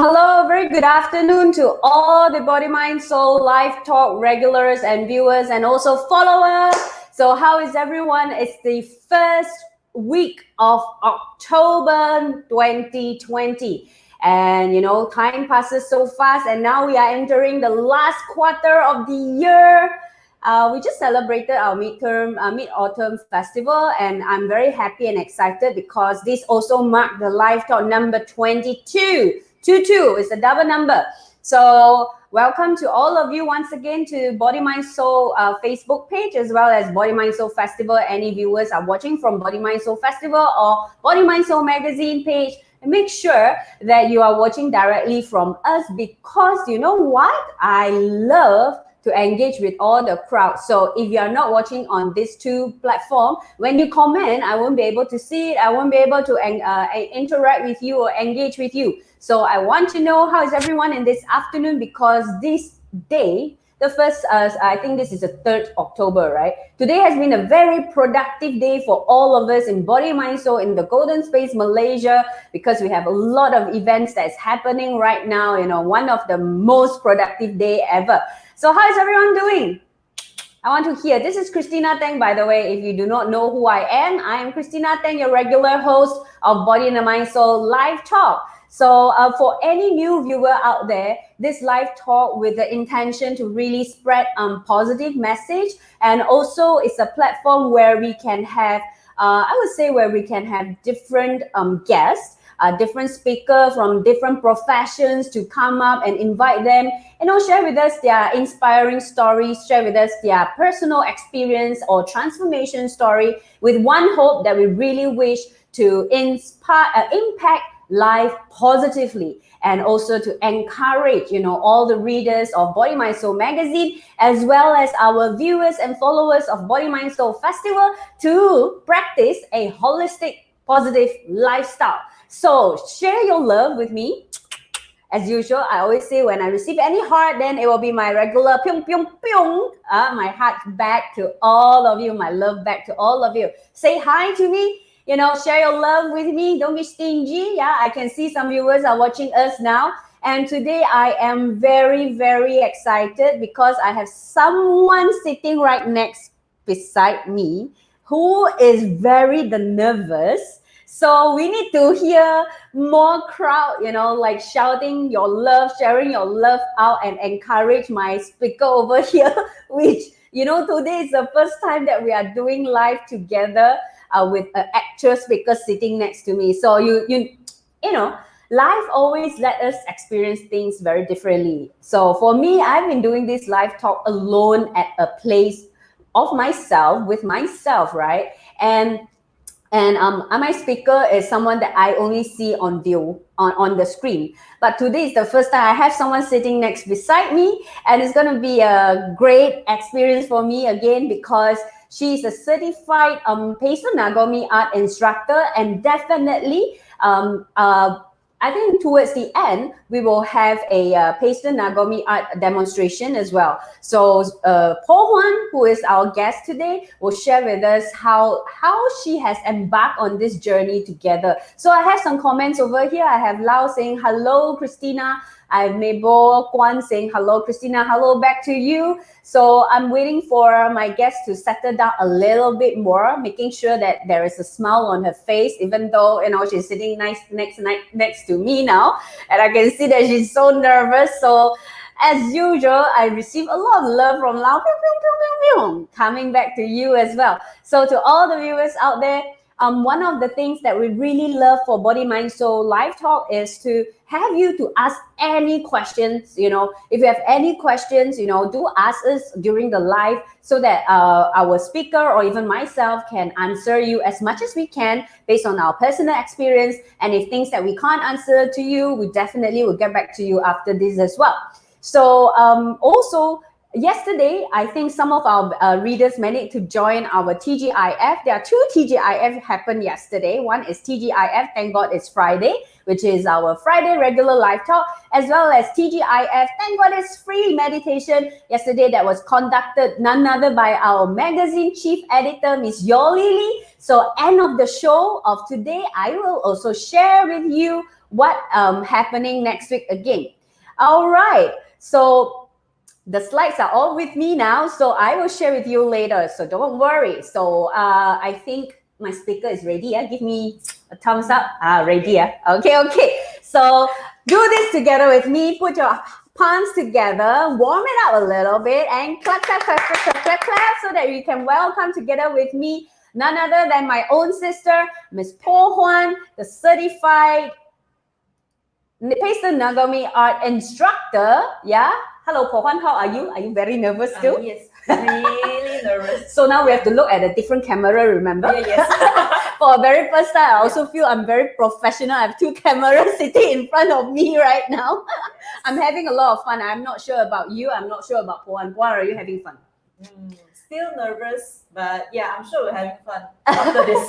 Hello, very good afternoon to all the Body Mind Soul Live Talk regulars and viewers and also followers. So how is everyone? It's the first week of October 2020. And you know, time passes so fast and now we are entering the last quarter of the year. We just celebrated our Mid-Autumn Festival, and I'm very happy and excited because this also marked the Live Talk number 22. 22 is the double number. So welcome to all of you once again to Body Mind Soul Facebook page as well as Body Mind Soul Festival. Any viewers are watching from Body Mind Soul Festival or Body Mind Soul magazine page, make sure that you are watching directly from us, because you know what? I love to engage with all the crowd. So if you are not watching on these two platforms, when you comment, I won't be able to see it. I won't be able to interact with you or engage with you. So I want to know how is everyone in this afternoon, because this day, the first, I think this is the 3rd October, right? Today has been a very productive day for all of us in Body, Mind, Soul in the Golden Space, Malaysia, because we have a lot of events that's happening right now, you know, one of the most productive day ever. So how is everyone doing? I want to hear. This is Christina Teng, by the way. If you do not know who I am Christina Teng, your regular host of Body and Mind Soul Live Talk. So for any new viewer out there, this live talk with the intention to really spread positive message, and also it's a platform where we can have, I would say, where we can have different guests, different speakers from different professions to come up and invite them, you know, share with us their inspiring stories, share with us their personal experience or transformation story, with one hope that we really wish to impact life positively, and also to encourage, you know, all the readers of Body Mind Soul magazine, as well as our viewers and followers of Body Mind Soul Festival, to practice a holistic, positive lifestyle. So share your love with me. As usual, I always say when I receive any heart, then it will be my regular pyong pyong pyong, my heart back to all of you, my love back to all of you. Say hi to me. You know, share your love with me. Don't be stingy. Yeah, I can see some viewers are watching us now. And today I am very, very excited because I have someone sitting right next beside me who is very nervous. So we need to hear more crowd, you know, like shouting your love, sharing your love out, and encourage my speaker over here, which, you know, today is the first time that we are doing live together with an actual speaker sitting next to me. So you know, life always let us experience things very differently. So for me, I've been doing this live talk alone at a place of myself, with myself, right? And my speaker is someone that I only see on view on the screen. But today is the first time I have someone sitting next beside me, and it's going to be a great experience for me again, because she's a certified Pastel Nagomi Art instructor, and definitely I think towards the end, we will have a Pastel Nagomi Art demonstration as well. So Po Huan, who is our guest today, will share with us how she has embarked on this journey together. So I have some comments over here. I have Lau saying, hello, Christina. I have Meibo Kwan saying, hello, Christina. Hello back to you. So I'm waiting for my guest to settle down a little bit more, making sure that there is a smile on her face, even though, you know, she's sitting next to me now, and I can see that she's so nervous. So as usual, I receive a lot of love from Lao. Coming back to you as well. So to all the viewers out there, one of the things that we really love for Body, Mind, Soul Live Talk is to have you to ask any questions. You know, if you have any questions, you know, do ask us during the live, so that our speaker or even myself can answer you as much as we can based on our personal experience. And if things that we can't answer to you, we definitely will get back to you after this as well. So also, yesterday, I think some of our readers managed to join our TGIF. There are two TGIF happened yesterday. One is TGIF, thank God it's Friday, which is our Friday regular live talk, as well as TGIF, thank God it's free meditation yesterday, that was conducted none other by our magazine chief editor, Miss Yoli Lee. So end of the show of today, I will also share with you what happening next week again. All right, so the slides are all with me now, so I will share with you later, so don't worry. So I think my speaker is ready. Yeah? Give me a thumbs up. Ready. Yeah? Okay. So do this together with me. Put your palms together, warm it up a little bit, and clap, so that you can welcome together with me none other than my own sister, Miss Po Huan, the certified Pastel Nagomi Art instructor. Yeah. Hello, Po Huan. How are you? Are you very nervous still? Yes, really nervous. So now we have to look at a different camera, remember? Yes. For a very first time, I also feel I'm very professional. I have two cameras sitting in front of me right now. I'm having a lot of fun. I'm not sure about you. I'm not sure about Po Huan. Po Huan, are you having fun? Still nervous, but yeah, I'm sure we're having fun after this.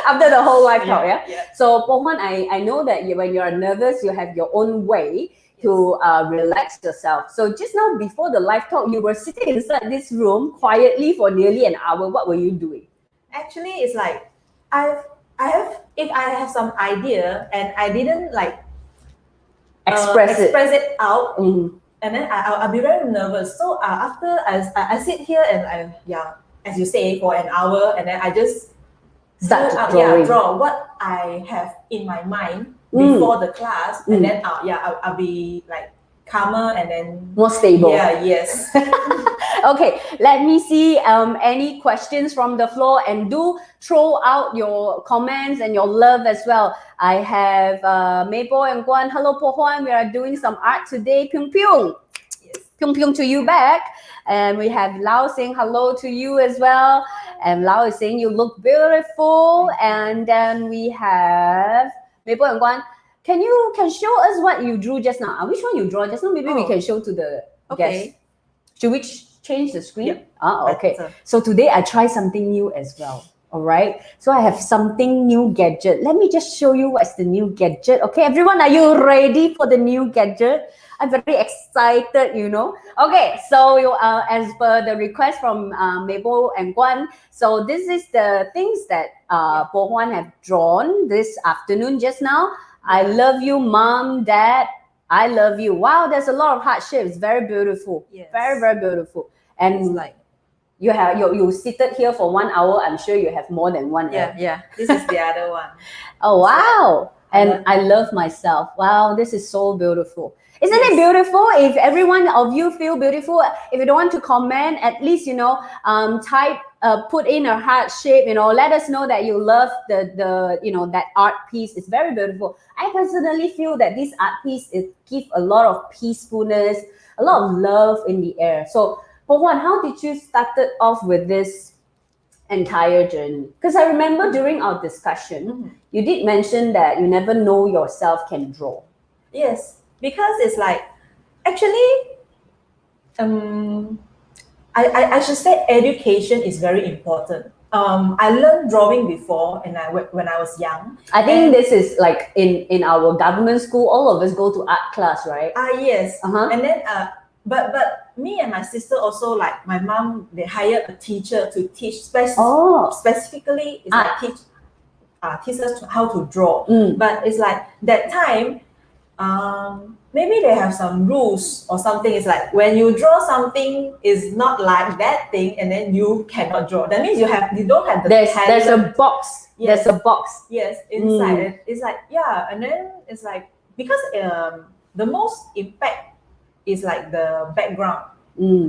After the whole live talk, yeah? Yeah. So Po Huan, I know that when you're nervous, you have your own way to relax yourself. So just now before the live talk, you were sitting inside this room quietly for nearly an hour. What were you doing? Actually, it's like if I have some idea and I didn't like express it out, and then I'll be very nervous. So after I sit here and as you say, for an hour, and then I just start draw what I have in my mind before the class, and then I'll be like calmer and then more stable. Yeah, yes. Okay, let me see any questions from the floor, and do throw out your comments and your love as well. I have Maple and Guan. Hello, Po Huan. We are doing some art today. Pyung Pyung. Yes. Pyung Pyung to you back. And we have Lao saying hello to you as well. And Lao is saying you look beautiful. And then we have Maple and Guan. Can show us what you drew just now? Which one you draw just now? Maybe we can show to the guests. Should we change the screen? Yep. Okay. So today I try something new as well. All right. So I have something new gadget. Let me just show you what's the new gadget. Okay, everyone, are you ready for the new gadget? I'm very excited, you know. Okay, so as per the request from Mabel and Guan, so this is the things that Po Huan have drawn this afternoon just now. I love you, Mom, Dad. I love you. Wow, there's a lot of heart shapes. Very beautiful. Yes. Very, very beautiful. And it's like you seated here for 1 hour. I'm sure you have more than one. Yeah, right? yeah. This is the other one. Oh wow! And I love myself. Wow, this is so beautiful. Isn't it beautiful? If every one of you feel beautiful, if you don't want to comment, at least type, put in a heart shape. Let us know that you love the that art piece. It's very beautiful. I personally feel that this art piece gives a lot of peacefulness, a lot of love in the air. So, Po Huan, how did you started off with this entire journey? Because I remember during our discussion, you did mention that you never know yourself can draw. Yes. Because it's like, actually, I should say education is very important. I learned drawing before, and when I was young. I think this is like in our government school, all of us go to art class, right? Yes. And then, but me and my sister also, like my mom, they hired a teacher to teach specifically, it's like teach us how to draw. But it's like that time. Maybe they have some rules or something. It's like when you draw something is not like that thing, and then you cannot draw. That means you don't have the there's a box. Yes. There's a box. Yes, inside it. It's like and then it's like because the most impact is like the background.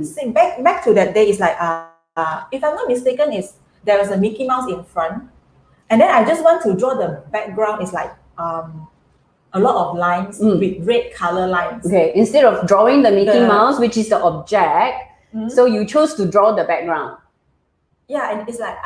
See, back to that day is like if I'm not mistaken, there was a Mickey Mouse in front, and then I just want to draw the background. It's like a lot of lines with red color lines. Okay, instead of drawing the Mickey Mouse, which is the object, so you chose to draw the background. Yeah, and it's like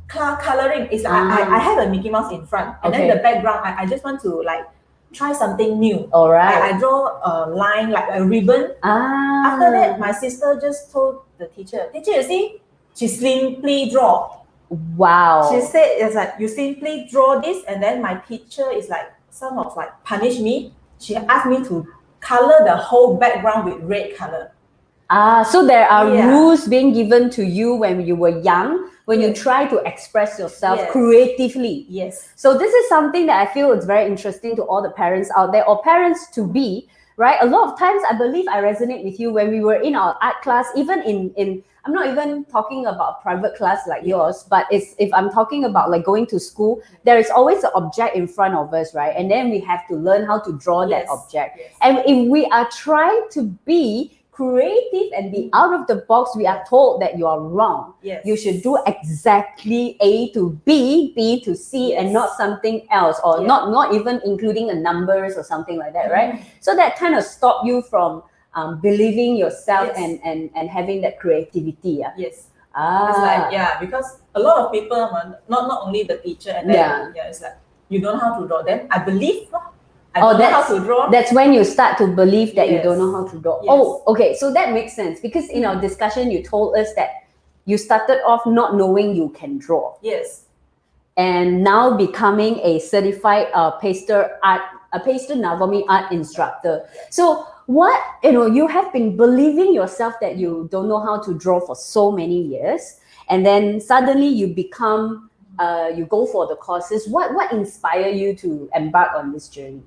coloring. It's like I have a Mickey Mouse in front, and then the background. I just want to like try something new. All right. I draw a line like a ribbon. After that, my sister just told the teacher, you see, she simply draw. Wow. She said it's like you simply draw this, and then my teacher is like some of like punish me. She asked me to color the whole background with red color. So there are rules being given to you when you were young when you try to express yourself Yes. creatively. Yes. So this is something that I feel is very interesting to all the parents out there, or parents to be, right? A lot of times I believe I resonate with you when we were in our art class, even in I'm not even talking about private class like yours, but if I'm talking about like going to school, there is always an object in front of us, right? And then we have to learn how to draw that object. Yes. And if we are trying to be creative and be out of the box, we are told that you are wrong. Yes. You should do exactly A to B, B to C, and not something else, or not even including the numbers or something like that, right? So that kind of stop you from believing yourself and having that creativity. Yeah. Yes. Ah. It's like, because a lot of people, not only the teacher, and then it's like, you don't know how to draw. Then I believe I don't know how to draw. That's when you start to believe that you don't know how to draw. Yes. Oh, okay. So that makes sense, because in our discussion, you told us that you started off not knowing you can draw. Yes. And now becoming a certified Pastel Nagomi Art instructor. So what, you have been believing yourself that you don't know how to draw for so many years, and then suddenly you become, you go for the courses. What inspired you to embark on this journey?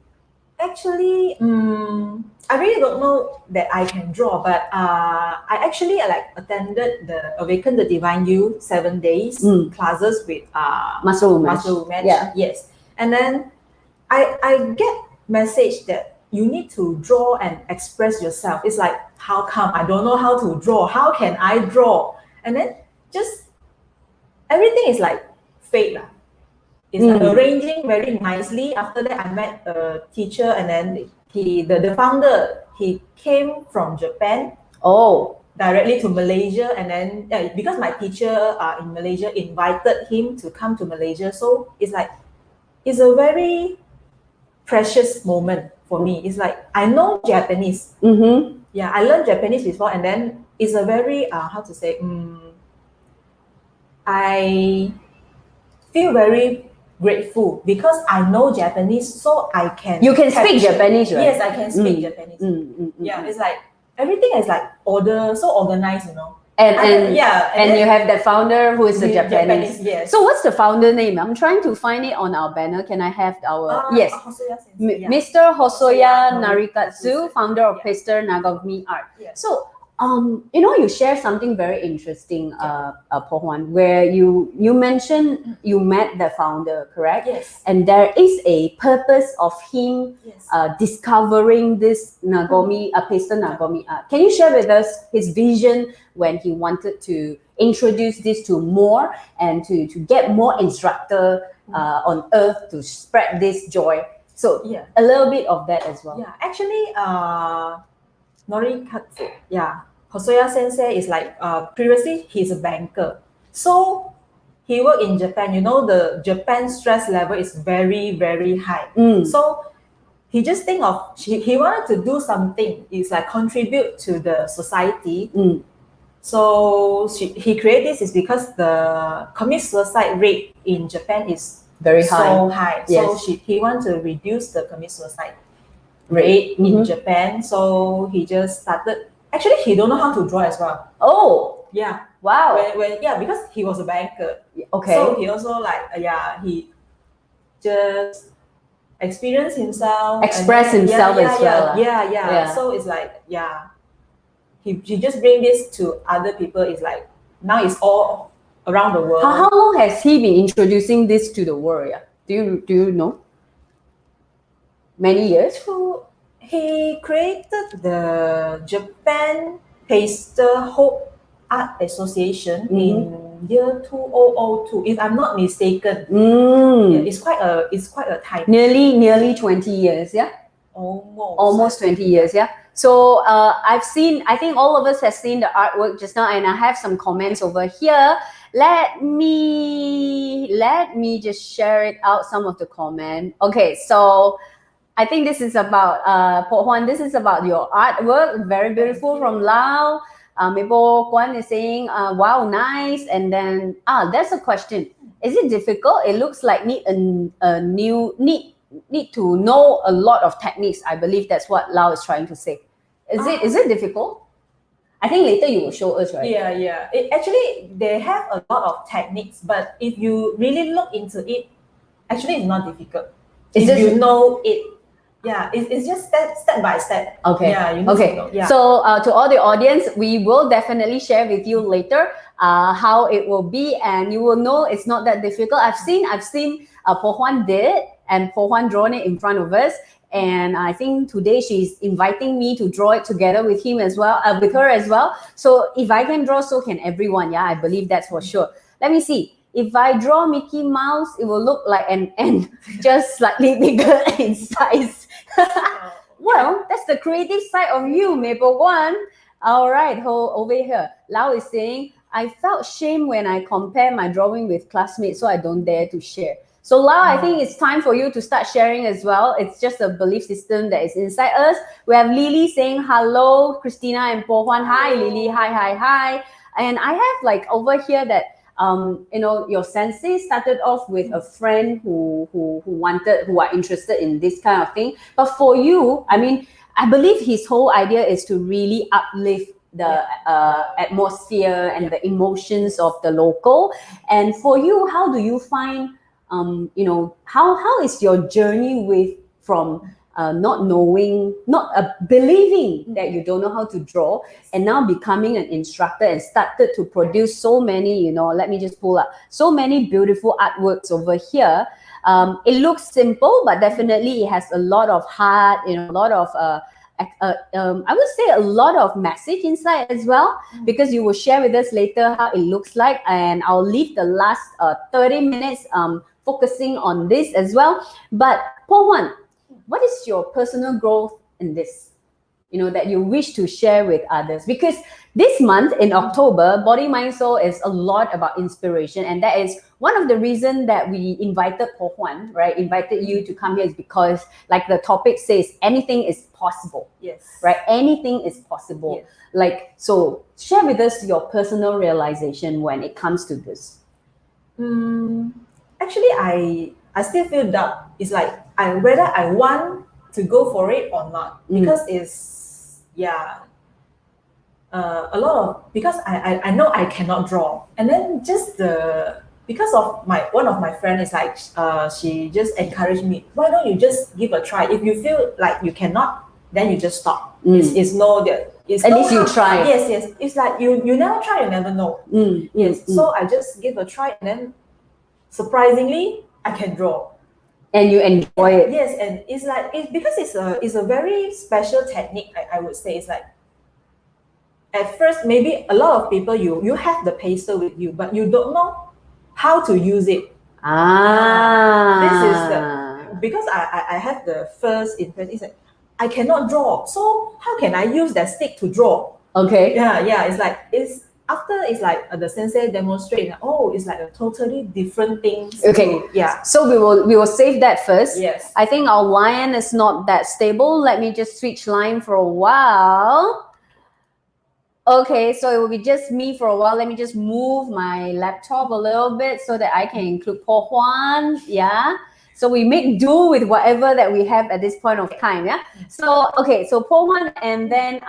Actually, I really don't know that I can draw, but I actually attended the Awaken the Divine You 7 days classes with Muscle Match. Yes. And then I get message that you need to draw and express yourself. It's like, how come I don't know how to draw? How can I draw? And then just everything is like fate. It's like arranging very nicely. After that, I met a teacher, and then the founder, he came from Japan. Oh. Directly to Malaysia, and then because my teacher in Malaysia invited him to come to Malaysia, so it's a very precious moment for me. It's like, I know Japanese. Yeah, I learned Japanese before, and then it's a very how to say, I feel very grateful because I know Japanese, so I can. You can speak Japanese, right? Yes, I can speak Japanese. Yeah, it's like everything is like so organized, And you have the founder who is a Japanese. Yes. So what's the founder name? I'm trying to find it on our banner. Can I have our Mr. Hosoya Narikatsu, founder of Pastel Nagomi Art. Yes. So you share something very interesting, Po Huan, where you mentioned you met the founder, correct? Yes. And there is a purpose of him discovering this Pastel Nagomi Art. Can you share with us his vision when he wanted to introduce this to more and to get more instructor on earth to spread this joy? So a little bit of that as well. Yeah, actually, Norikatsu, Hosoya Sensei is like, previously he's a banker. So he worked in Japan. The Japan stress level is very, very high. So he just he wanted to do something. It's like contribute to the society. So he created this is because the commit suicide rate in Japan is very high. Yes. So he wants to reduce the commit suicide rate in Japan. So he just started. Actually, he don't know how to draw as well. Oh, yeah! Wow. Because he was a banker. Okay. So he also he just experienced himself, express himself as well. Yeah. So it's like he just bring this to other people. It's like now it's all around the world. How long has he been introducing this to the world? Yeah? Do you know? Many years. So he created the Japan Pastel Hope Art Association in year 2002, if I'm not mistaken. It's quite a time. Nearly 20 years, yeah. Almost 20 years, yeah. So I think all of us have seen the artwork just now, and I have some comments over here. Let me just share it out, some of the comments. Okay, so I think this is about Po Huan. This is about your artwork, very beautiful, from Lao. Maple Kwan is saying, "Wow, nice." And then there's a question: is it difficult? It looks like need to know a lot of techniques. I believe that's what Lao is trying to say. Is it difficult? I think later you will show us, right? Yeah. Actually, they have a lot of techniques, but if you really look into it, actually it's not difficult. If you know it. Yeah, it's just step by step. Okay. Yeah, you need to know. Yeah. So to all the audience, we will definitely share with you later how it will be, and you will know it's not that difficult. I've seen Po Huan did, and Po Huan drawn it in front of us. And I think today she's inviting me to draw it together with him as well, with her as well. So if I can draw, so can everyone. Yeah, I believe that's for sure. Let me see. If I draw Mickey Mouse, it will look like an ant, just slightly bigger in size. Well, that's the creative side of you, Maple One. All right, over here. Lau is saying, I felt shame when I compare my drawing with classmates, so I don't dare to share. So Lau, I think it's time for you to start sharing as well. It's just a belief system that is inside us. We have Lily saying hello, Christina and Po Huan. Hi, Lily. Hi. And I have like over here that your sensei started off with a friend who are interested in this kind of thing. But for you, I mean, I believe his whole idea is to really uplift the atmosphere and the emotions of the local. And for you, how do you find, how is your journey from not knowing, believing that you don't know how to draw, and now becoming an instructor and started to produce so many, let me just pull up, so many beautiful artworks over here. It looks simple, but definitely it has a lot of heart, a lot of, I would say a lot of message inside as well, because you will share with us later how it looks like, and I'll leave the last 30 minutes focusing on this as well. But Po Huan, what is your personal growth in this, that you wish to share with others? Because this month in October, Body, Mind, Soul is a lot about inspiration. And that is one of the reasons that we invited Po Huan, right? Invited you to come here is because, like the topic says, anything is possible. Yes. Right? Anything is possible. Yes. So share with us your personal realization when it comes to this. Actually, I still feel doubt. It's like whether I want to go for it or not, because it's a lot of, because I know I cannot draw, and then just because of one of my friends is like she just encouraged me, why don't you just give a try? If you feel like you cannot, then you just stop. It's at least you try. Yes. It's like you never try, you never know. Yes. So I just give a try, and then surprisingly, I can draw. And you enjoy it. Yes, and it's like because it's a very special technique. I would say it's like, at first maybe a lot of people you have the pastel with you, but you don't know how to use it. This is because I have the first impression. It's like I cannot draw, so how can I use that stick to draw? Okay. Yeah. It's like after it's like the sensei demonstrate. It's like a totally different thing. Okay. So we will save that first. Yes. I think our line is not that stable. Let me just switch line for a while. Okay, so it will be just me for a while. Let me just move my laptop a little bit so that I can include Po Huan. Yeah. So we make do with whatever that we have at this point of time. Yeah. So so Po Huan, and then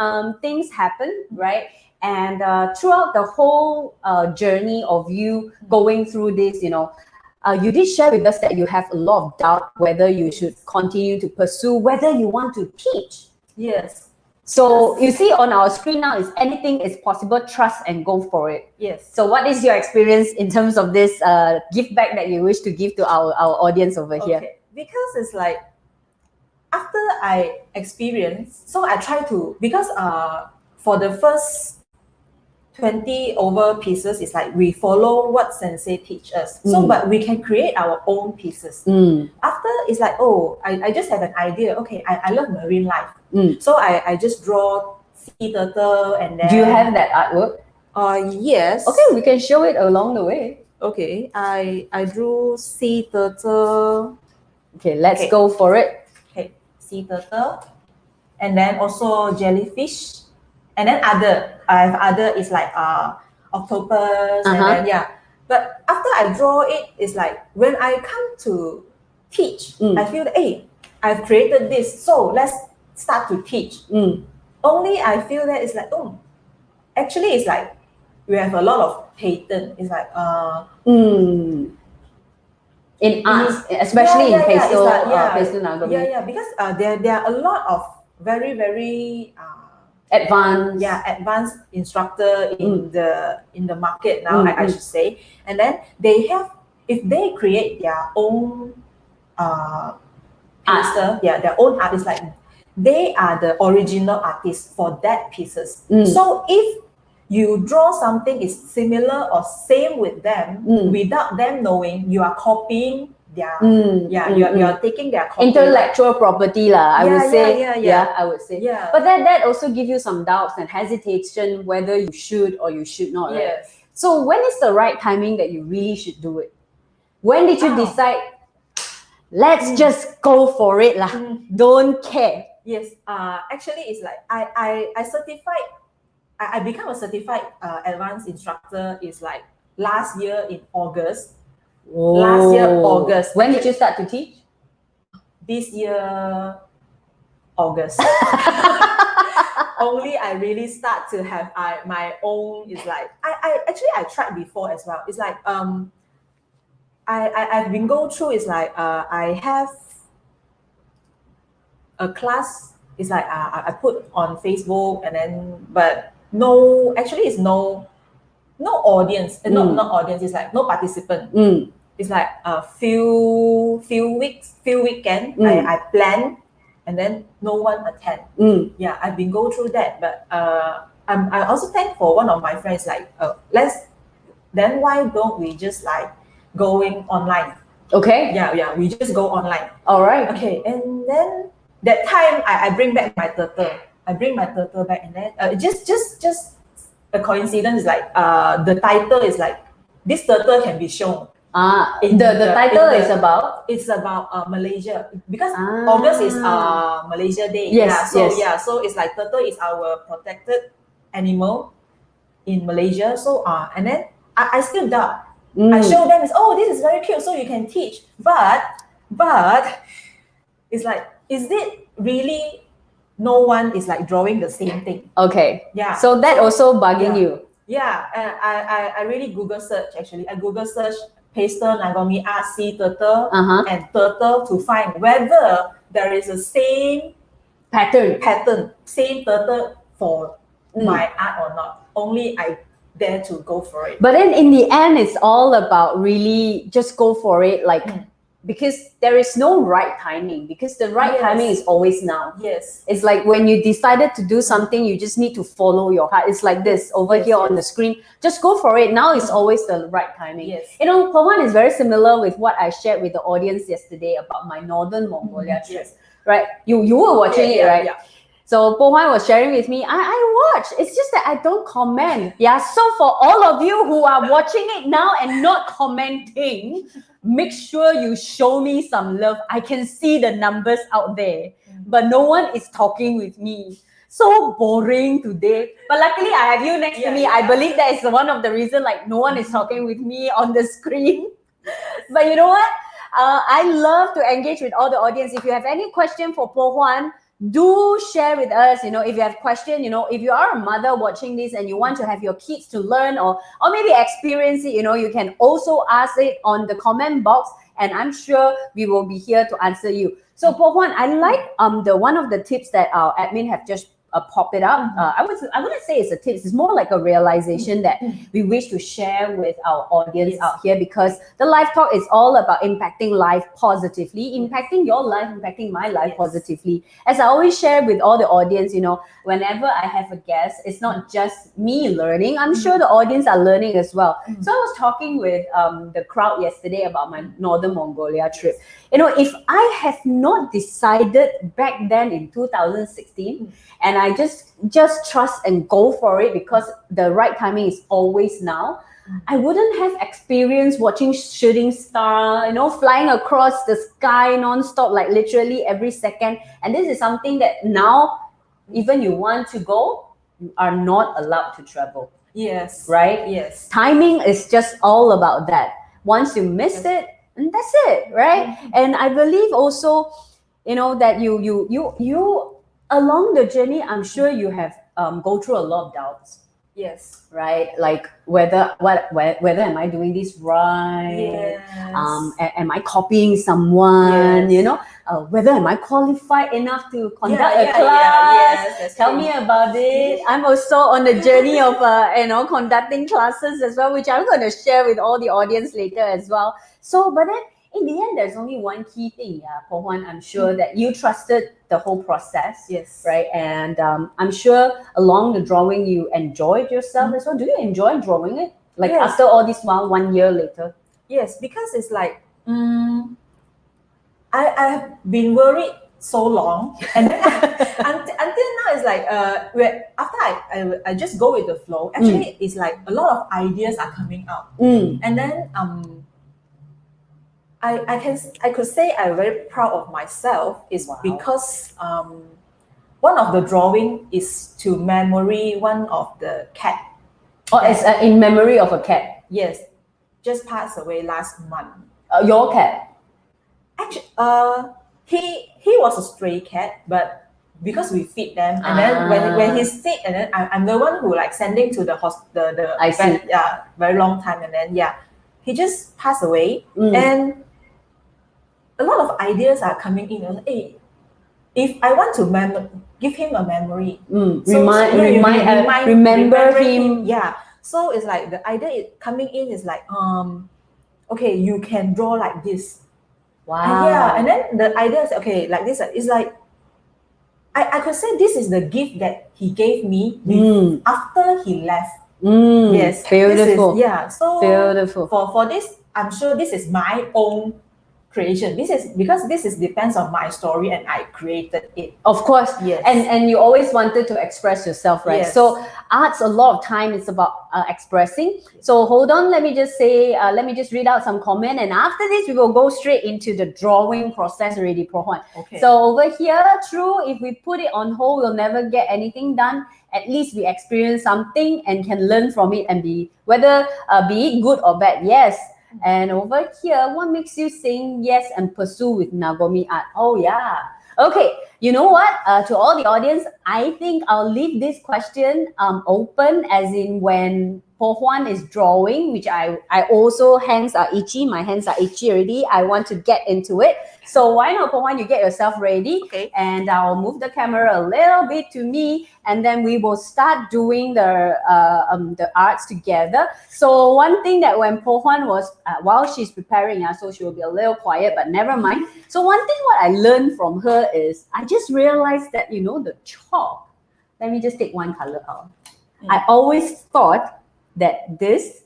things happen, right? And throughout the whole journey of you going through this, you did share with us that you have a lot of doubt whether you should continue to pursue, whether you want to teach. Yes. So you see on our screen now is anything is possible, trust and go for it. Yes. So what is your experience in terms of this gift back that you wish to give to our audience over here? Because it's like, after I experienced, so I try to, because for the first 20 over pieces, it's like we follow what sensei teach us. So, but we can create our own pieces. After, it's like, I just have an idea. Okay, I love marine life. So I just draw sea turtle, and then... Do you have that artwork? Yes. Okay, we can show it along the way. Okay, I drew sea turtle. Okay, let's go for it. Okay, sea turtle. And then also jellyfish. And then I have other is like octopus, and then But after I draw it, it's like when I come to teach, I feel that, hey, I've created this, so let's start to teach. Only I feel that it's like, actually it's like we have a lot of patent. It's like in arts, especially in pastel, pastel Nagomi. because there are a lot of very advanced instructor in the market now, I should say. And then they have, if they create their own pastel, their own art, is like they are the original artists for that pieces. So if you draw something is similar or same with them without them knowing, you are copying their you are taking their copy. Intellectual property I would say. I would say. Yeah. But that also gives you some doubts and hesitation whether you should or you should not, right? Yes. So when is the right timing that you really should do it? When did you decide, let's just go for it lah? Don't care. Yes. Actually it's like I certified, I become a certified advanced instructor is like last year in August. Last year August. When did you start to teach? This year August. Only I really start to have my own. Is like I tried before as well. It's like I've been going through. Is like I have a class. It's like I put on Facebook and then but no, actually it's no audience. Not audience. It's like no participant. It's like a few weekend. I plan. And then no one attend. Yeah, I've been going through that, but I also thank for one of my friends like then why don't we just like going online? Okay. Yeah, we just go online. All right. Okay, and then that time I bring back my turtle. I bring my turtle back, and then just a coincidence like the title is like this turtle can be shown. The title is about? It's about Malaysia because August is Malaysia Day. Yes, so it's like turtle is our protected animal in Malaysia. So and then I still doubt. I show them this is very cute, so you can teach. But it's like, is it really no one is like drawing the same thing? Okay. Yeah. So that also bugging you. Yeah, I really Google search actually. I Google search Pastel Nagomi Art sea turtle and turtle to find whether there is a same pattern, same turtle for my art or not. Only I dare to go for it. But then in the end, it's all about really just go for it, like because there is no right timing, because the right timing is always now. Yes. It's like when you decided to do something, you just need to follow your heart. It's like this over here on the screen. Just go for it. Now is always the right timing. Yes. You know, Po Huan is very similar with what I shared with the audience yesterday about my Northern Mongolia trip. Right? You were watching it, right? Yeah. So Po Huan was sharing with me, I watch. It's just that I don't comment. Yeah. So for all of you who are watching it now and not commenting, make sure you show me some love. I can see the numbers out there, but no one is talking with me. So boring today. But luckily I have you next to me. I believe that is one of the reasons like no one is talking with me on the screen. But you know what? I love to engage with all the audience. If you have any question for Po Huan, do share with us. You know, if you have question, you know, if you are a mother watching this and you want to have your kids to learn or maybe experience it, you know, you can also ask it on the comment box, and I'm sure we will be here to answer you. So Po Huan, I like the one of the tips that our admin have just pop it up. I wouldn't say it's a tip. It's more like a realization that we wish to share with our audience out here, because the live talk is all about impacting life positively, impacting your life, impacting my life positively. As I always share with all the audience, you know, whenever I have a guest, it's not just me learning. I'm sure the audience are learning as well. So I was talking with the crowd yesterday about my Northern Mongolia trip. You know, if I have not decided back then in 2016, and I just trust and go for it because the right timing is always now, I wouldn't have experience watching shooting star, you know, flying across the sky non-stop, like literally every second. And this is something that now, even you want to go, you are not allowed to travel. Yes. Right? Yes. Timing is just all about that. Once you miss it, and that's it, right? And I believe also, you know, that you along the journey, I'm sure you have go through a lot of doubts. Yes. Right, like whether am I doing this right? Yes. Am I copying someone? Yes. You know, whether am I qualified enough to conduct a Yeah, class? yes, that's Tell true. me about it. I'm also on the journey of conducting classes as well, which I'm going to share with all the audience later as well. So, but then in the end, there's only one key thing, Po Huan. I'm sure that you trusted the whole process. Yes. Right. And I'm sure along the drawing, you enjoyed yourself as well. Do you enjoy drawing it? Like Yes. after all this while, 1 year later? Yes, because it's like, I have been worried so long, and then until now it's like after I just go with the flow. Actually, it's like a lot of ideas are coming out, and then I could say I'm very proud of myself is because one of the drawing is to memory one of the cat. Oh, it's in memory of a cat. Yes, just passed away last month. Your cat? Actually, he was a stray cat, but because we feed them, and then when he's sick, and then I'm the one who like sending to the hospital, I see. Yeah, very long time, and then he just passed away, and a lot of ideas are coming in. And, hey, if I want to give him a memory, remember him. Yeah, so it's like the idea coming in is like, okay, you can draw like this. Wow. And then the idea is okay, like this. It's like I could say this is the gift that he gave me after he left. Yes, beautiful. So beautiful. For this, I'm sure this is my own creation. This is because this is depends on my story, and I created it. Of course. Yes. And you always wanted to express yourself, right? Yes. So art's a lot of time it's about expressing. So hold on, let me just read out some comment, and after this we will go straight into the drawing process already, Po Huan. Okay. So over here, true, if we put it on hold, we'll never get anything done. At least we experience something and can learn from it, and be it good or bad. Yes. And over here, what makes you saying yes and pursue with Nagomi Art? Oh yeah. Okay, you know what? To all the audience, I think I'll leave this question open, as in when Po Huan is drawing, which I also, hands are itchy. My hands are itchy already. I want to get into it. So why not, Po Huan, you get yourself ready. Okay. And I'll move the camera a little bit to me, and then we will start doing the arts together. So one thing that when Po Huan was, while she's preparing, so she will be a little quiet, but never mind. So one thing what I learned from her is, I just realized that, the chalk, let me just take one color out. I always thought that this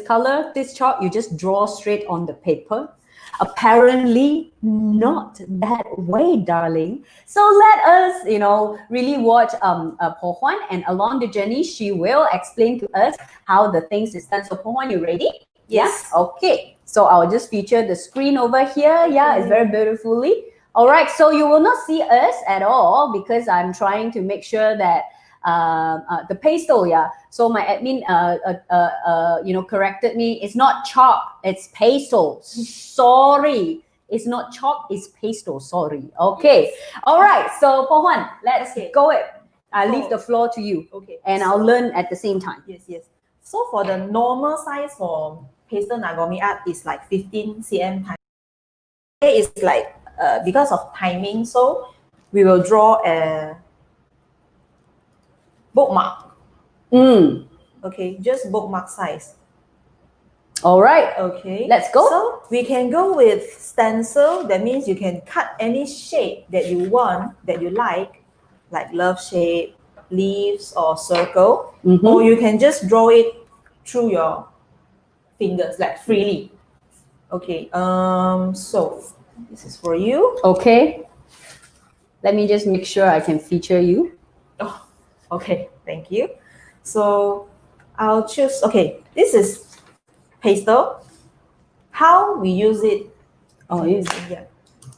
color, this chalk, you just draw straight on the paper. Apparently not that way, darling. So let us, really watch Po Huan, and along the journey, she will explain to us how the things is done. So Po Huan, you ready? Yes. Yeah? Okay. So I'll just feature the screen over here. Yeah, it's very beautifully. All right. So you will not see us at all because I'm trying to make sure that the pastel, so my admin corrected me. It's not chalk, it's pastel. Sorry, it's not chalk, it's pastel. Sorry. Okay. All right. So Po Huan, let's go it. I leave the floor to you. Okay. And I'll learn at the same time. Yes. So for the normal size for Pastel Nagomi Art is like 15 cm time. It's like because of timing, so we will draw a bookmark. Okay, just bookmark size. All right. Okay. Let's go. So we can go with stencil. That means you can cut any shape that you want, that you like love shape, leaves, or circle. Or you can just draw it through your fingers, like freely. Okay. So this is for you. Okay. Let me just make sure I can feature you. Oh, okay. Thank you. So I'll choose, okay, this is pastel. How we use it? Oh, yes. Yeah.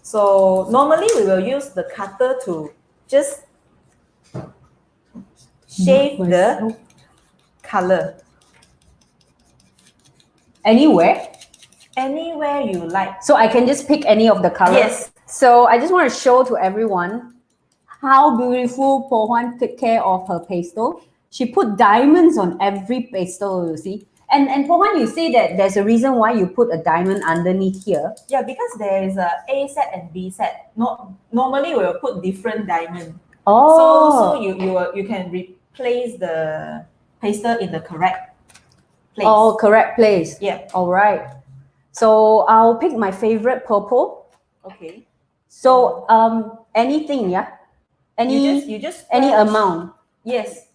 So normally we will use the cutter to just shade the color. Anywhere you like. So I can just pick any of the colors? Yes. So I just want to show to everyone how beautiful Po Huan took care of her pastel. She put diamonds on every pastel, you see. And for one, you say that there's a reason why you put a diamond underneath here. Yeah, because there is a set and B set. Normally we'll put different diamond. Oh. So you can replace the pastel in the correct place. Oh, correct place. Yeah. All right. So I'll pick my favorite purple. Okay. So anything, yeah? You just any scratch. amount. Yes.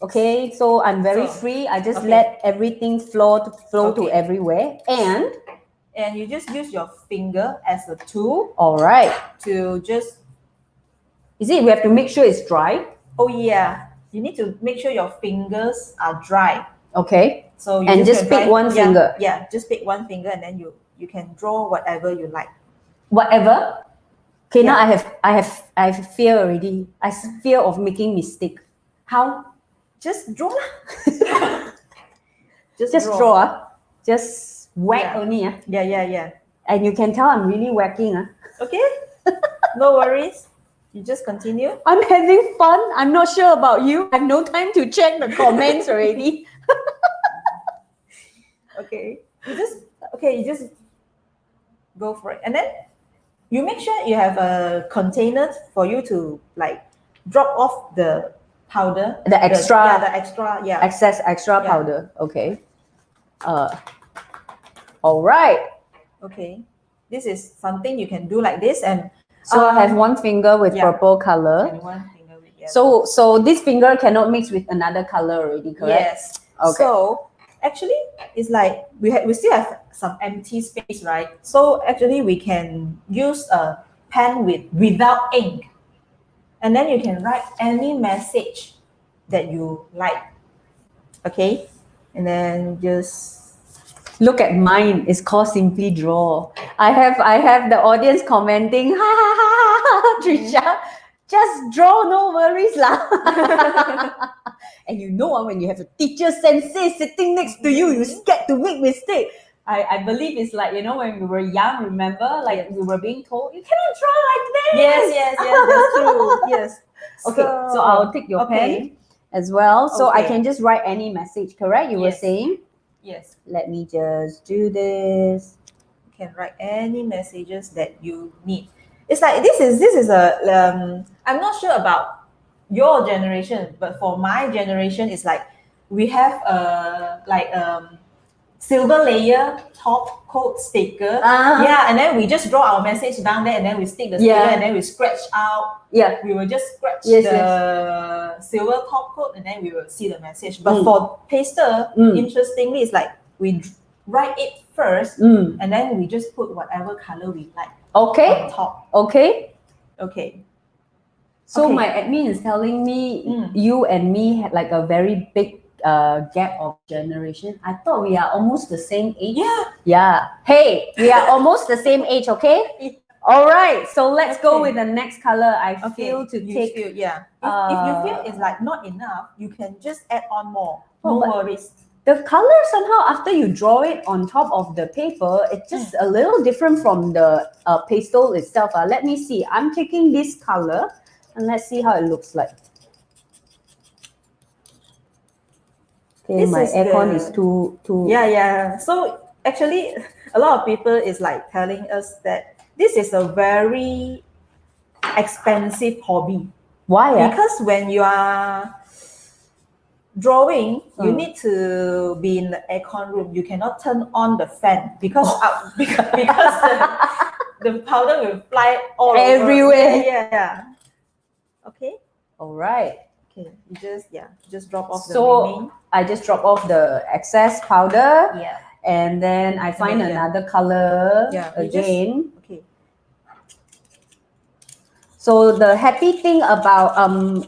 Okay, so I'm very free. I just let everything flow to everywhere. And you just use your finger as a tool. All right. To just. Is it we have to make sure it's dry? Oh yeah. You need to make sure your fingers are dry. Okay. So you just pick one finger. Yeah, just pick one finger and then you can draw whatever you like. Whatever? Okay, now I have fear already. I fear of making mistake. How? Just draw. just draw. Just whack only. Yeah. And you can tell I'm really whacking. Okay. No worries. You just continue. I'm having fun. I'm not sure about you. I have no time to check the comments already. Okay. You just go for it. And then you make sure you have a container for you to like drop off the powder. The extra excess powder. Okay. All right. Okay. This is something you can do like this, and so I have one finger with purple color. And one finger with yellow. So this finger cannot mix with another color already, correct? Yes. Okay. So actually, it's like we still have some empty space, right? So actually, we can use a pen without ink, and then you can write any message that you like. Okay, and then just. Look at mine. It's called Simply Draw. I have the audience commenting, ha ha ha ha, Trisha, just draw, no worries lah. And you know when you have a teacher sensei sitting next to you, you're scared to make mistake. I believe it's like, you know, when we were young, remember? Like we were being told, you cannot draw like this. Yes, that's true. Yes. Okay, so I'll take your pen as well. So I can just write any message, correct? You were saying? Yes. Let me just do this. You can write any messages that you need. It's like this is a I'm not sure about your generation, but for my generation, it's like we have a silver layer top coat sticker. Yeah, and then we just draw our message down there, and then we stick the sticker, and then we scratch out. Yeah, we will just scratch the silver top coat, and then we will see the message. But for pastel, interestingly, it's like we write it first, and then we just put whatever color we like. Okay. On top. Okay. So my admin is telling me you and me had like a very big gap of generation. I thought we are almost the same age. Yeah. Hey, we are almost the same age, okay? All right. So let's go with the next color. I feel to take. If you feel it's like not enough, you can just add on more. No worries. The color somehow after you draw it on top of the paper, it's just a little different from the pastel itself. Let me see. I'm taking this color and let's see how it looks like. Okay, my aircon is too. Yeah. So actually, a lot of people is like telling us that this is a very expensive hobby. Why? Because when you are drawing, you need to be in the aircon room. You cannot turn on the fan because the powder will fly all everywhere. Over. Yeah. Okay. All right. Okay. You just drop off the remaining. I just drop off the excess powder. Yeah. And then I find another color again. Okay. So the happy thing about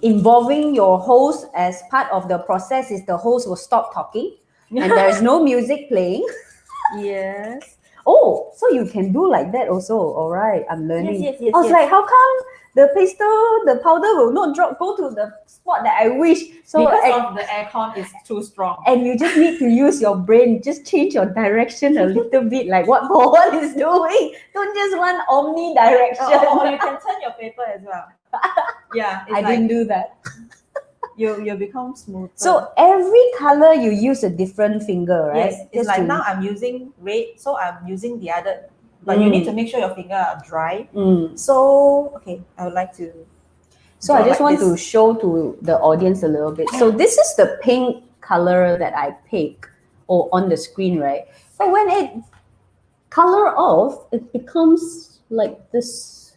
involving your host as part of the process is the host will stop talking and there's no music playing. Yes. Oh, so you can do like that also. All right, I'm learning. Yes, I was like, how come the powder will not go to the spot that I wish? So because of the aircon is too strong. And you just need to use your brain, just change your direction a little bit, like what Po Huan is doing. Don't just one omni-direction. Or you can turn your paper as well. Yeah, I didn't do that. you become smoother. So every color you use a different finger, right? Yes, it's like now I'm using red, so I'm using the other. But you need to make sure your fingers are dry. So okay, I would like to. So I just want to show to the audience a little bit. So this is the pink color that I pick or on the screen, right? But when it color off, it becomes like this.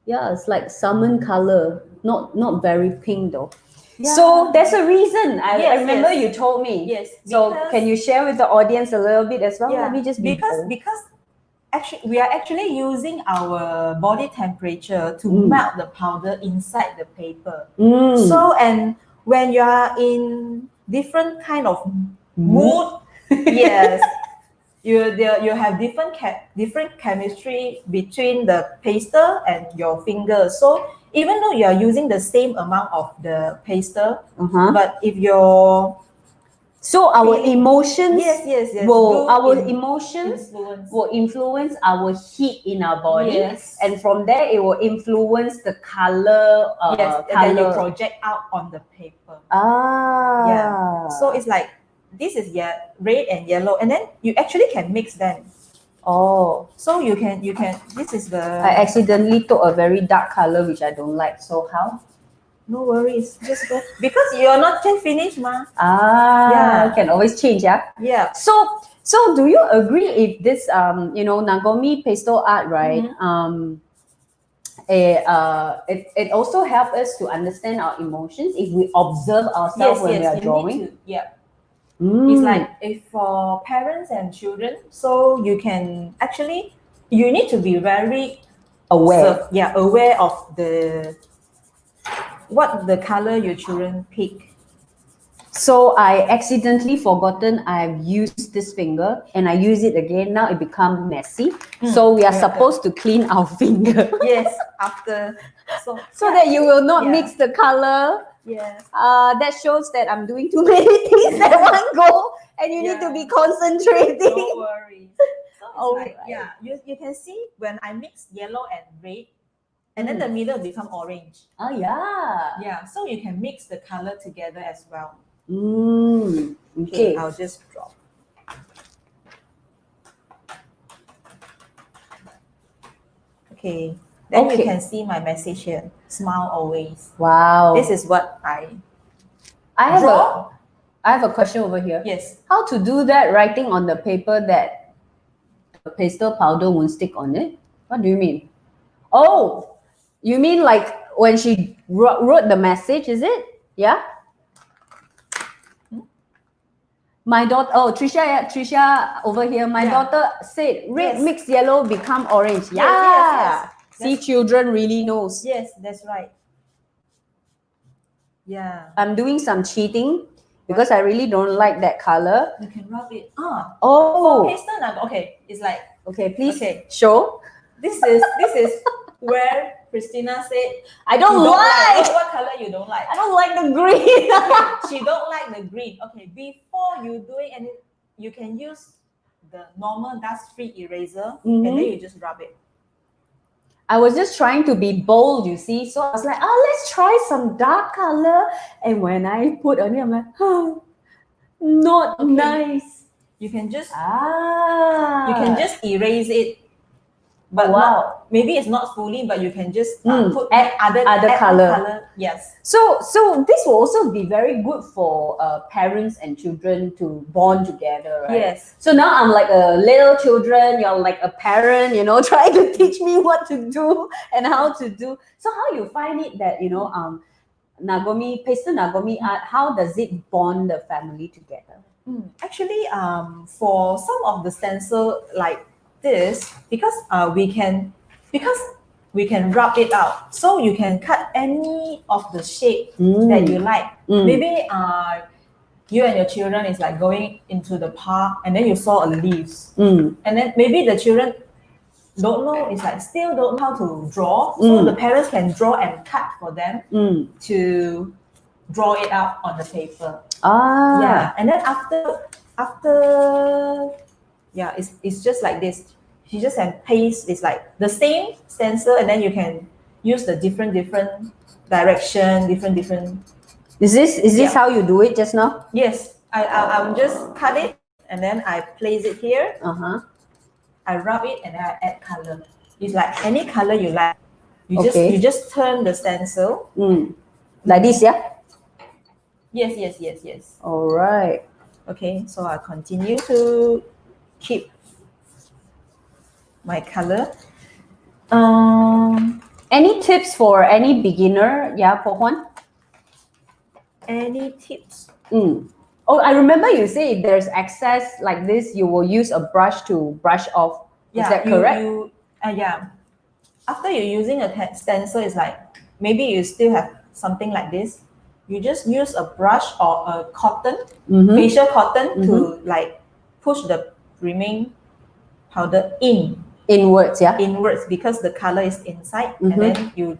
Yeah, it's like salmon color, not very pink though. Yeah. So there's a reason. I remember you told me. Yes. So can you share with the audience a little bit as well? Yeah. Let me just because actually we are actually using our body temperature to melt the powder inside the paper. So and when you are in different kind of mood, yes, you have different chemistry between the pastel and your fingers. So even though you are using the same amount of the pastel, but if your our emotions will influence our heat in our body, and from there it will influence the color. That you project out on the paper. So it's like this is red and yellow, and then you actually can mix them. So you can this is the. I accidentally took a very dark color which I don't like. So how? No worries, just go because you're not yet finished, ma. Can always change, Yeah. So do you agree if this Nagomi pastel art, right? It also helps us to understand our emotions if we observe ourselves when we are drawing. It's like if for parents and children, so you can actually you need to be very aware. Aware of what the color your children pick. So I accidentally forgotten I've used this finger and I use it again. Now it becomes messy. So we are supposed to clean our finger. Yes, after. So that you will not mix the color. Yes. That shows that I'm doing too many things at one go and you need to be concentrating. Don't worry. So it's you can see when I mix yellow and red, and then the middle become orange. Yeah, so you can mix the color together as well. Okay, I'll just drop. Okay, then you can see my message here. Smile always. Wow. This is what I have a question over here. Yes. How to do that writing on the paper that the pastel powder won't stick on it? What do you mean? Oh, you mean like when she wrote the message, is it? Yeah? My daughter, Trisha over here, my daughter said red mixed yellow become orange. Yes. See, children really knows. Yes, that's right. Yeah. I'm doing some cheating because I really don't like that color. You can rub it. For pastel, okay, it's like please show. This is where Christina said I don't like. What color you don't like? I don't like the green. She don't like the green. Okay, before you do it, and you can use the normal dust-free eraser, and then you just rub it. I was just trying to be bold, you see. So I was like, let's try some dark color. And when I put on it, I'm like, not nice. You can just erase it. But maybe it's not fully, but you can just put other color. Yes. So this will also be very good for parents and children to bond together, right? Yes. So now I'm like a little children, you're like a parent, trying to teach me what to do and how to do. So how you find it that, Pastel Nagomi Art, how does it bond the family together? Actually, for some of the stencil like this, because we can rub it out, so you can cut any of the shape that you like. Maybe you and your children is like going into the park and then you saw a leaves, and then maybe the children don't know, it's like still don't know how to draw, so the parents can draw and cut for them to draw it out on the paper. And then after it's just like this. You just can paste. It's like the same stencil, and then you can use the different direction, different Is this how you do it just now? Yes, I'm just cut it and then I place it here. I rub it and then I add color. It's like any color you like. You just turn the stencil. Like this, yeah? Yes. All right. Okay, so I continue to keep my color. Any tips for any beginner? Yeah, Po Huan? Any tips? Oh, I remember you say if there's excess like this, you will use a brush to brush off. Is that correct? Yeah. After you're using a stencil, it's like maybe you still have something like this. You just use a brush or a cotton, facial cotton to like push the remaining powder Inwards, yeah? Inwards because the color is inside, and then you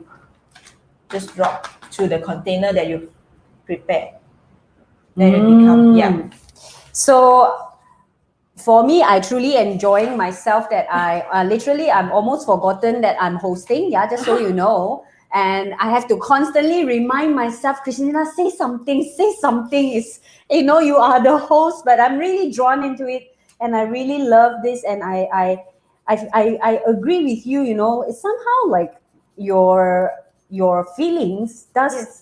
just drop to the container that you prepare. Then it becomes, So for me, I truly enjoying myself that I literally, I'm almost forgotten that I'm hosting, yeah, just so you know. And I have to constantly remind myself, Christina, say something. It's, you are the host, but I'm really drawn into it. And I really love this. And I agree with you, it's somehow like your feelings does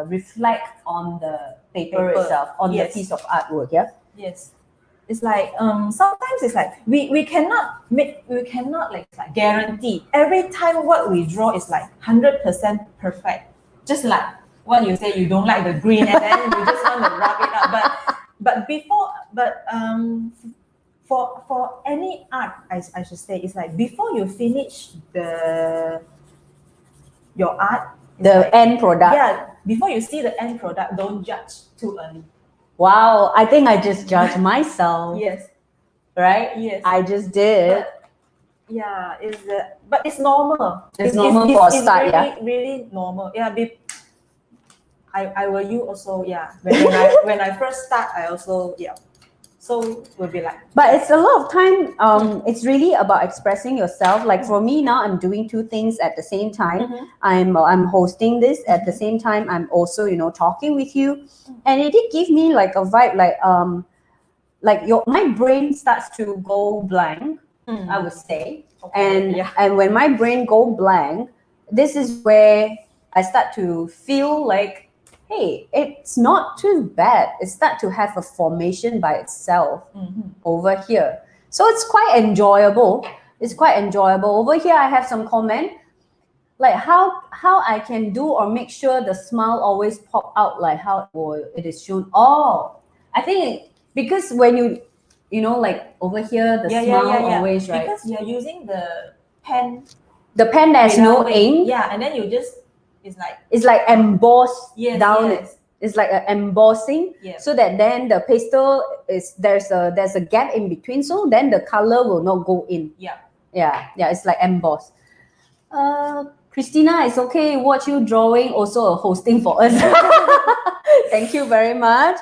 reflect on the paper itself, on the piece of artwork, yeah? Yes. It's like sometimes it's like we cannot like guarantee every time what we draw is like 100% perfect. Just like what you say, you don't like the green and then you just want to rub it up. For any art, I should say, it's like before you finish your art, the end product. Yeah, before you see the end product, don't judge too early. Wow, I think I just judged myself. Yes. Right? Yes. I just did. But it's normal. It's normal for a start, really, yeah? really normal. Yeah, I will you also, yeah. When I first start, I also, yeah. So will be like. But it's a lot of time. It's really about expressing yourself. Like for me now, I'm doing two things at the same time. I'm hosting this at the same time. I'm also talking with you, and it did give me like a vibe like my brain starts to go blank. I would say, and when my brain go blank, this is where I start to feel like, hey, it's not too bad. It starts to have a formation by itself over here. So it's quite enjoyable. Over here, I have some comment, like how I can do or make sure the smile always pop out like how it is shown. Oh, I think because when like over here, the smile always, right? Because you're using the pen. The pen there's no ink. Yeah, and then you just, it's like embossed down. Yes. It's like an embossing, so that then the pastel is there's a gap in between, so then the color will not go in. Yeah, it's like embossed. Christina, it's okay. Watch you drawing, also a hosting for us. Thank you very much.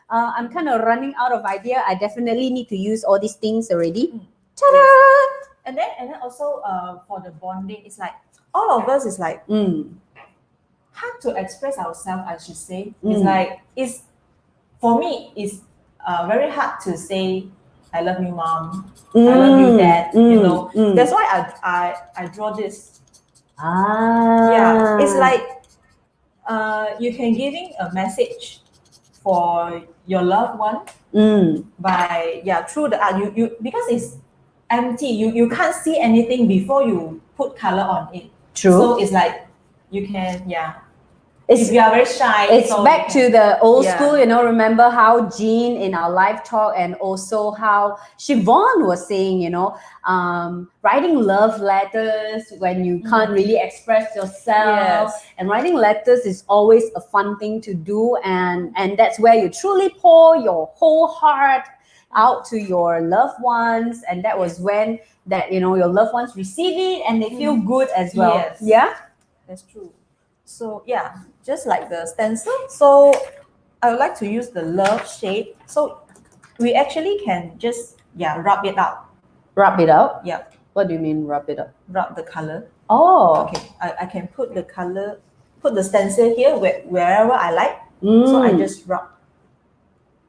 I'm kind of running out of idea. I definitely need to use all these things already. Ta-da! Yes. And then also for the bonding, it's like all of us is like hard to express ourselves, I should say. It's like for me it's very hard to say I love you, mom. I love you, dad. That's why I draw this. Yeah, it's like you can giving a message for your loved one by through the art. You because it's empty. You can't see anything before you put color on it. True. So it's like you can if you are very shy. It's back to the old school, remember how Jean in our live talk and also how Siobhan was saying, writing love letters when you can't really express yourself. And writing letters is always a fun thing to do. And that's where you truly pour your whole heart out to your loved ones. And that was when your loved ones receive it and they feel good as well. Yes. Yeah? That's true. So just like the stencil. So I would like to use the love shade. So we actually can just rub it out. Rub it out? Yeah. What do you mean rub it out? Rub the color. Oh. Okay. I can put the color put the stencil here wherever I like. So I just rub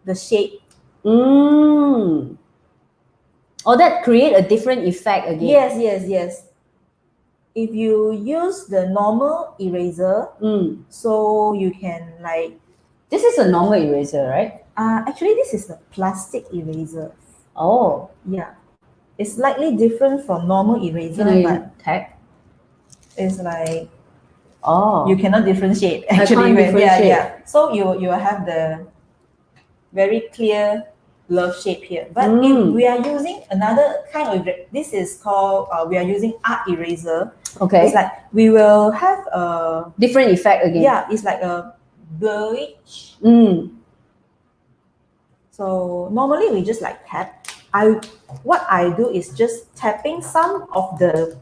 the shade. Oh, that create a different effect again. Yes. If you use the normal eraser, so you can like... This is a normal eraser, right? Actually, this is a plastic eraser. Oh. Yeah. It's slightly different from normal eraser, but tag. It's like... Oh. You cannot differentiate I actually. can't differentiate. Yeah. So you have the very clear love shape here. But if we are using another kind of... This is called... we are using art eraser. Okay. It's like we will have a... different effect again. Yeah, it's like a blurrish. So normally we just like tap. What I do is just tapping some of the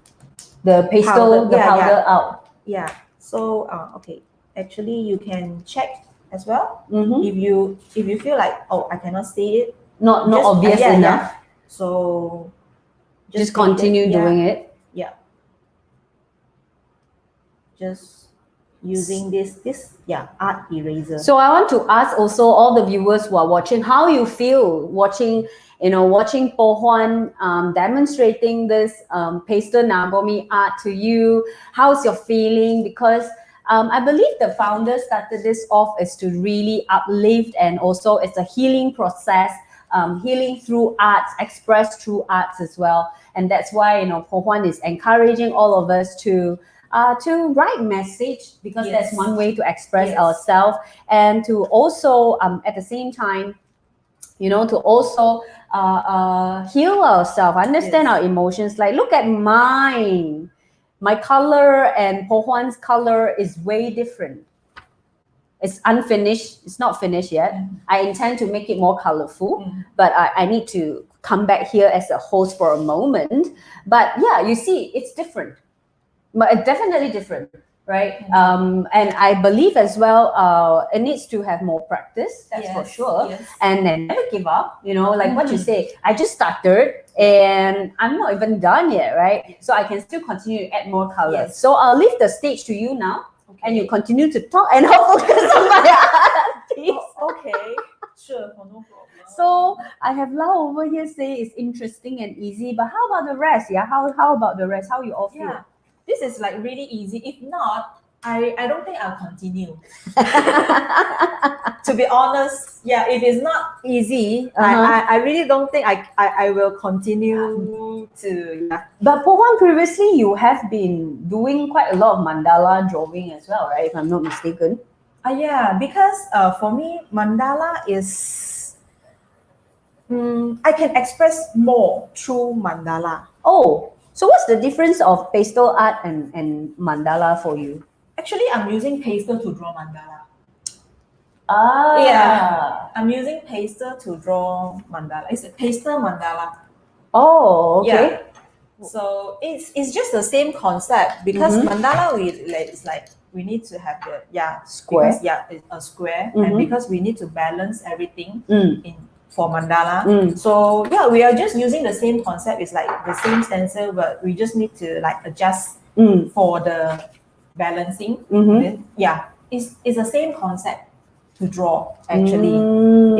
pastel, powder out. Yeah. So okay, actually you can check as well. If you feel like, oh, I cannot see it, not obvious enough. So just continue doing it. Yeah. Just using this art eraser. So I want to ask also all the viewers who are watching, how you feel watching Po Huan demonstrating this Pastel Nagomi art to you. How's your feeling? Because I believe the founder started this off is to really uplift, and also it's a healing process, healing through arts, expressed through arts as well. And that's why Po Huan is encouraging all of us to write message, because that's one way to express ourselves, and to also at the same time, to also heal ourselves, understand our emotions. Like, look at mine. My color and Po Huan's color is way different. It's unfinished. It's not finished yet. I intend to make it more colorful, but I need to come back here as a host for a moment. But yeah, you see, it's different. But it's definitely different, right? And I believe as well, it needs to have more practice, that's for sure. And then never give up, like what you say, I just started and I'm not even done yet, right? So I can still continue to add more colors. So I'll leave the stage to you now, and you continue to talk, and I'll focus on my art piece. Okay, sure, no problem. So I have Lau over here say it's interesting and easy, but how about the rest? Yeah, how about the rest? How you all feel? Yeah. This is like really easy. If not, I don't think I'll continue. To be honest, if it's not easy, I really don't think I will continue to. But Po Huan, previously you have been doing quite a lot of mandala drawing as well, right? If I'm not mistaken. Because for me, mandala is... I can express more through mandala. Oh. So what's the difference of pastel art and mandala for you? Actually, I'm using pastel to draw mandala. I'm using pastel to draw mandala. It's a pastel mandala. Oh, okay. Yeah. So it's just the same concept, because mandala it's like we need to have the square. Because, it's a square, and because we need to balance everything for mandala. So we are just using the same concept. It's like the same stencil, but we just need to like adjust for the balancing. Then, it's the same concept to draw actually.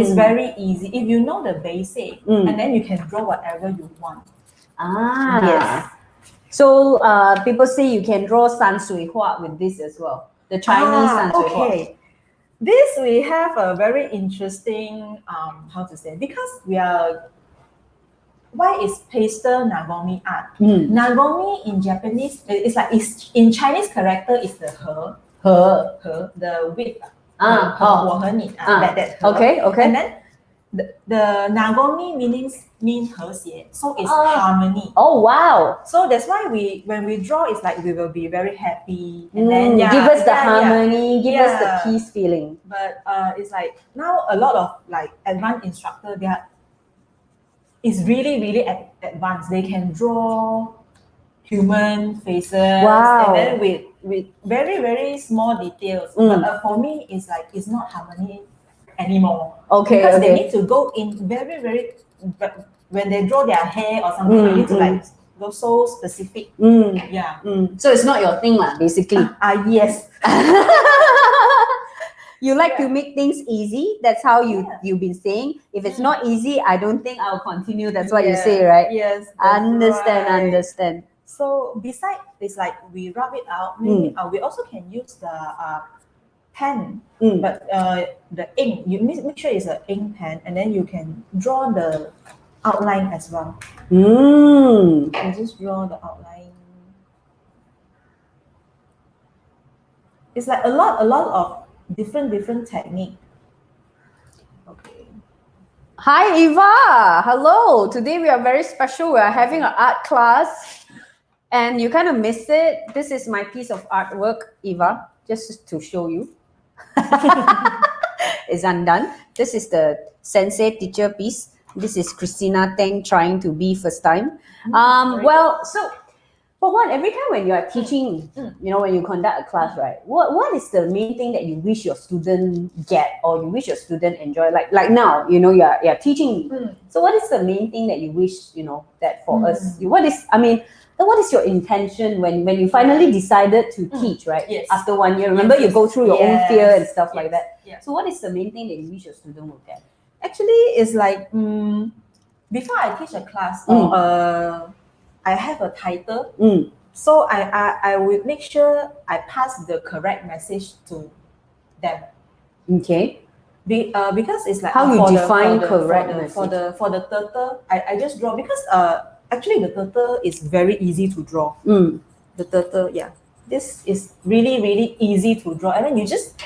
It's very easy if you know the basic, and then you can draw whatever you want. Yes. So people say you can draw san sui hua with this as well. The Chinese san sui hua. Okay. This we have a very interesting, how to say, because why is Pastel Nagomi Art? Nagomi in Japanese, it's in Chinese character is the her, the with, 我和你, that her. Okay. And then the Nagomi means 和谐, so it's harmony. Oh wow! So that's why when we draw, it's like we will be very happy, and then give us the harmony, give us the peace feeling. But it's like now a lot of like advanced instructor, it's really advanced. They can draw human faces, and then with very small details. But for me, it's like it's not harmony anymore. Because they need to go in very when they draw their hair or something, they need to like so specific. Yeah. So it's not your thing, basically. Yes. You like to make things easy. That's how you've been saying. If it's not easy, I don't think I'll continue. That's what you say, right? Yes. Understand. So besides, it's like we rub it out. Maybe we also can use the pen, but the ink. You make sure it's an ink pen, and then you can draw the outline as well. You just draw the outline. It's like a lot of different technique. Okay. Hi, Eva. Hello. Today we are very special. We are having an art class, and you kind of missed it. This is my piece of artwork, Eva, just to show you. It's undone. This is the sensei teacher piece. This is Christina Teng trying to be first time. For one, every time when you are teaching, when you conduct a class, right? What is the main thing that you wish your student get or you wish your student enjoy? Like now, you're teaching. So what is the main thing that you wish, that for us? What is your intention when you finally decided to teach, right? Yes. After 1 year, remember you go through your own fear and stuff like that. Yes. So what is the main thing that you wish your student will get? Actually, it's like before I teach a class, I have a title, so I will make sure I pass the correct message to them. Okay. Because it's like how you define correct message for the turtle. I just draw because actually the turtle is very easy to draw. The turtle, this is really easy to draw, and then you just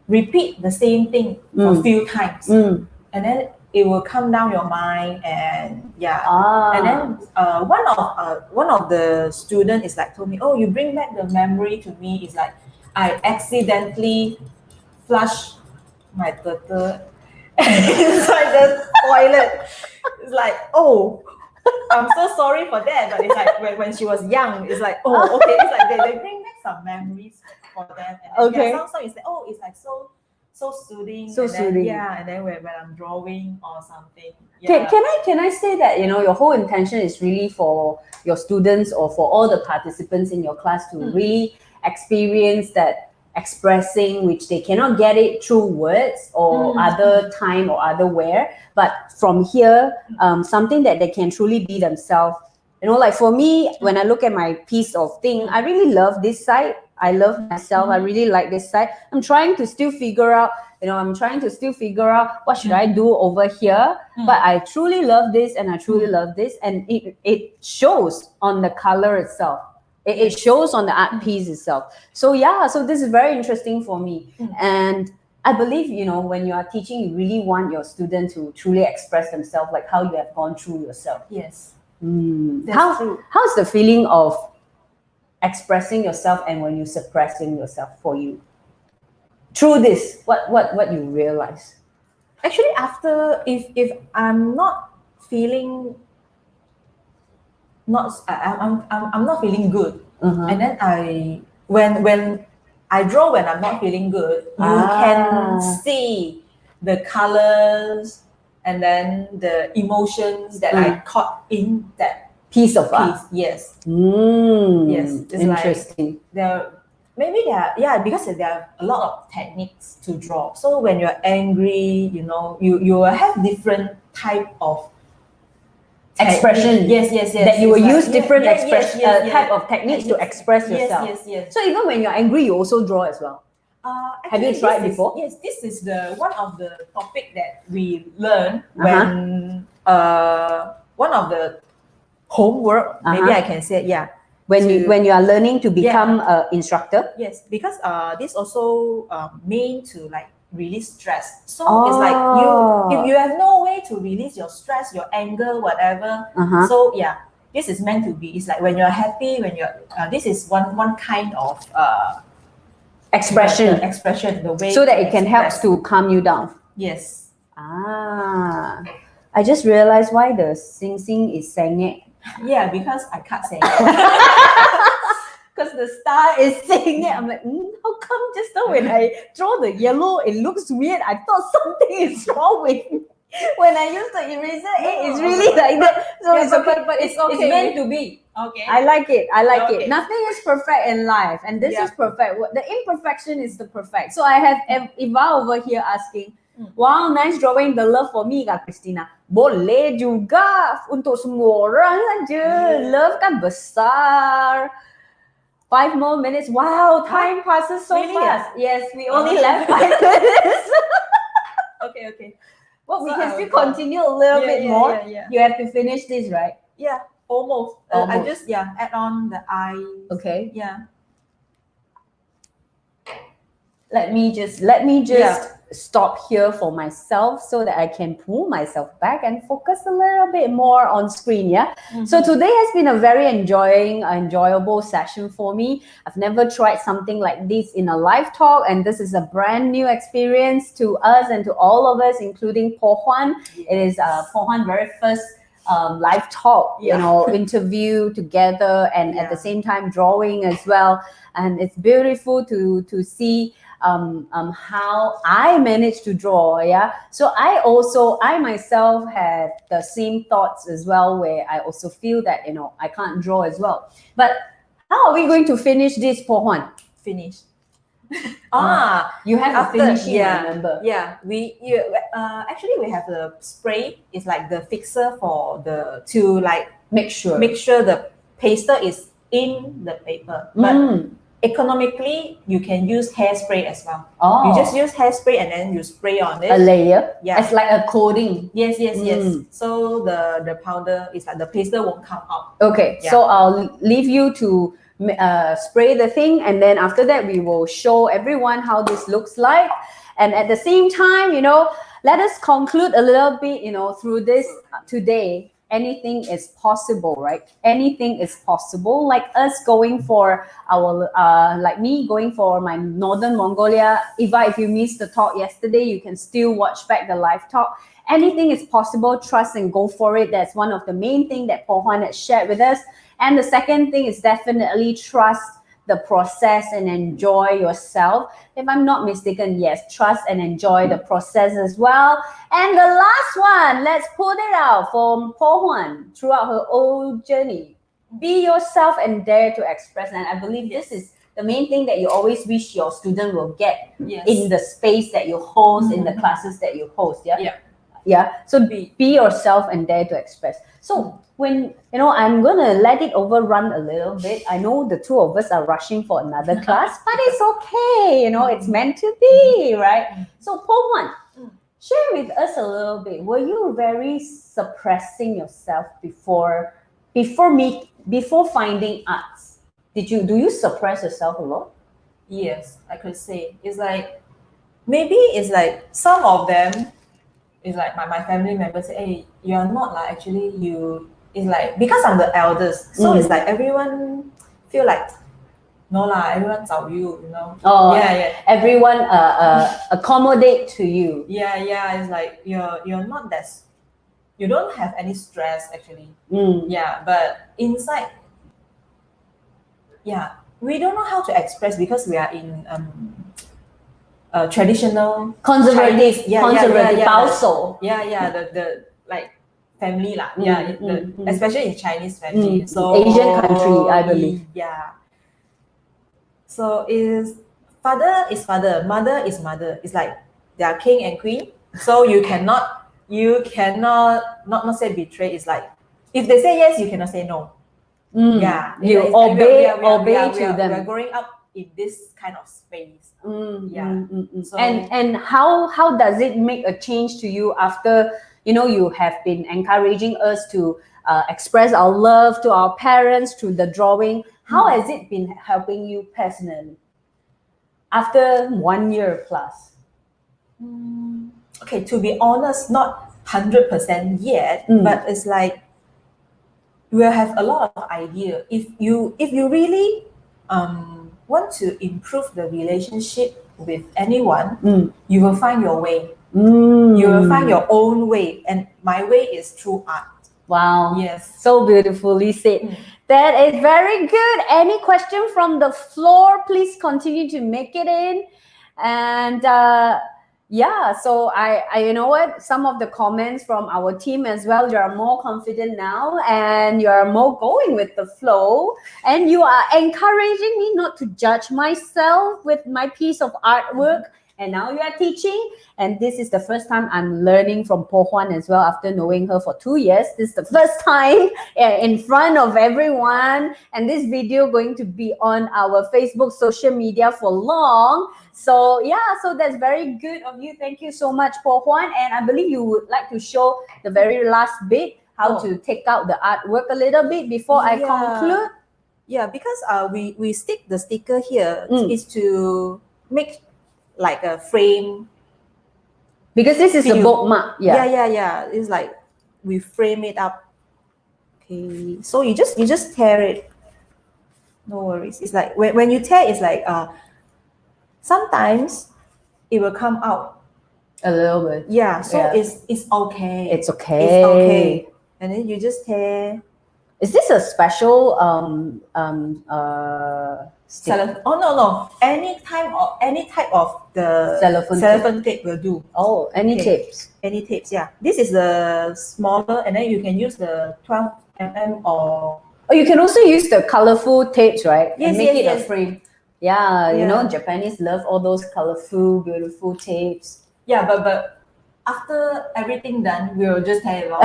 repeat the same thing a few times, and then it will calm down your mind, and and then one of the students is like told me, oh, you bring back the memory to me. It's like I accidentally flush my turtle inside the toilet. It's like, oh, I'm so sorry for that, but it's like when she was young, it's like, oh, okay, it's like they bring back some memories for them, and then, sometimes it's like, oh, it's like so soothing. And then when I'm drawing or something. Can I say that your whole intention is really for your students or for all the participants in your class to really experience that expressing which they cannot get it through words or other time or otherwhere, but from here something that they can truly be themselves. Like for me, when I look at my piece of thing, I really love this side. I love myself. I really like this side. I'm trying to still figure out what should I do over here. But I truly love this and I truly love this. And it shows on the color itself. It shows on the art piece itself. So this is very interesting for me. And I believe, when you are teaching, you really want your student to truly express themselves like how you have gone through yourself. Yes. That's true. How's the feeling of expressing yourself and when you're suppressing yourself for you? Through this, what you realize? Actually, after if I'm not feeling I'm not feeling good, and then when I draw when I'm not feeling good, you can see the colors and then the emotions that I caught in that piece of art. Yes. Yes. It's interesting. Like because there are a lot of techniques to draw. So when you're angry, you will have different type of expression. Yes. That you will use different type of techniques to express yourself. Yes. So even when you're angry, you also draw as well. Have you tried before? Yes, this is one of the topic that we learn when one of the homework. Maybe I can say when you are learning to become an instructor. Yes, because this also meant to like release stress. So it's like if you have no way to release your stress, your anger, whatever. So this is meant to be. It's like when you're happy, when you're this is one kind of expression, the way so that it can help to calm you down. Yes. I just realized why the sing is sengek. Yeah, because I can't sing. Because the star is saying it. I'm like, how come just now when I draw the yellow, it looks weird? I thought something is wrong with me. When I use the eraser, it's really like that. So Yeah, it's okay. but it's okay. It's meant to be. Okay. I like it. I like Okay. it. Nothing is perfect in life, and this Yeah. is perfect. The imperfection is the perfect. So I have Eva over here asking, wow, nice drawing the love for me, Kak Christina. Boleh juga untuk semua orang aja. Love kan besar. 5 more minutes. Wow, time passes so Really, fast. Yes, we only left 5 minutes. Okay. Well, we So can I still will go. continue a little bit more. Yeah. You have to finish this, right? Yeah, almost. I Almost. just add on the eyes. Okay. Yeah. Let me just stop here for myself so that I can pull myself back and focus a little bit more on screen. Yeah. So today has been a very enjoyable session for me. I've never tried something like this in a live talk, and this is a brand new experience to us and to all of us, including Po Huan. It is Po Huan's very first live talk, interview together, and at the same time drawing as well. And it's beautiful to see how I managed to draw. Yeah. So I myself had the same thoughts as well, where I also feel that, I can't draw as well. But how are we going to finish this, Po Huan? Finish. You have a finishing, I remember. Yeah, actually we have the spray. It's like the fixer to like Make sure the pastel is in the paper. But economically, you can use hairspray as well. You just use hairspray and then you spray on it. A layer. Yeah. It's like a coating. Yes. So the powder is like the pastel won't come out. Okay. Yeah. So I'll leave you to spray the thing, and then after that we will show everyone how this looks like. And at the same time, let us conclude a little bit, through this today. Anything is possible, right? Anything is possible. Like us going for our, like me going for my Northern Mongolia. Eva, if you missed the talk yesterday, you can still watch back the live talk. Anything is possible. Trust and go for it. That's one of the main things that Po Huan has shared with us. And the second thing is definitely trust the process and enjoy yourself. If I'm not mistaken, yes, trust and enjoy the process as well. And the last one, let's put it out from Po Huan throughout her whole journey. Be yourself and dare to express. And I believe this is the main thing that you always wish your student will get in the space that you host, in the classes that you host. Yeah. So be yourself and dare to express. So when I'm gonna let it overrun a little bit. I know the two of us are rushing for another class, but it's okay. It's meant to be, right? So Po Huan, share with us a little bit. Were you very suppressing yourself before finding arts? Do you suppress yourself a lot? Yes, I could say. It's like maybe it's like some of them. It's like my family members say, hey, you're not like actually you. It's like because I'm the eldest, so it's like everyone feel like no lah, everyone 找 you, Oh yeah. Everyone accommodate to you. Yeah. It's like you're not that. You don't have any stress actually. Yeah, but inside, we don't know how to express because we are in traditional conservative, Baosou. The like family lah. Especially in Chinese family. So Asian country, I believe. Yeah. So father is father, mother is mother. It's like they are king and queen. So you cannot not say betray. It's like if they say yes, you cannot say no. Yeah, you obey to them. We are growing up in this kind of space. So, and how does it make a change to you after you have been encouraging us to express our love to our parents through the drawing? How has it been helping you personally after 1 year plus? Okay, to be honest, not 100% yet, but it's like you have a lot of idea. If you really want to improve the relationship with anyone, you will find your way. You will find your own way, and my way is through art. Wow. Yes. So beautifully said. That is very good. Any question from the floor? Please continue to make it in. And Yeah, so I you know what, some of the comments from our team as well, you are more confident now and you are more going with the flow, and you are encouraging me not to judge myself with my piece of artwork. And now you are teaching, and this is the first time I'm learning from Po Huan as well. After knowing her for 2 years, this is the first time in front of everyone, and this video going to be on our Facebook social media for long. So yeah, so that's very good of you. Thank you so much, Po Huan. And I believe you would like to show the very last bit, how to take out the artwork a little bit before I conclude. Yeah, because we stick the sticker here is to make like a frame. Because this is a bookmark. Yeah. It's like we frame it up. Okay, so you just tear it. No worries. It's like when you tear, it's like sometimes it will come out a little bit. Yeah, so it's okay. It's okay. It's okay. And then you just tear. Is this a special Oh no. Any type of the cellophane tape will do. Oh, any tapes. Any tapes, yeah. This is the smaller, and then you can use the 12 mm or. Oh, you can also use the colorful tapes, right? Yes, and make it a frame. Yeah, you know, Japanese love all those colorful, beautiful tapes. Yeah, but after everything done, we'll just tear it off.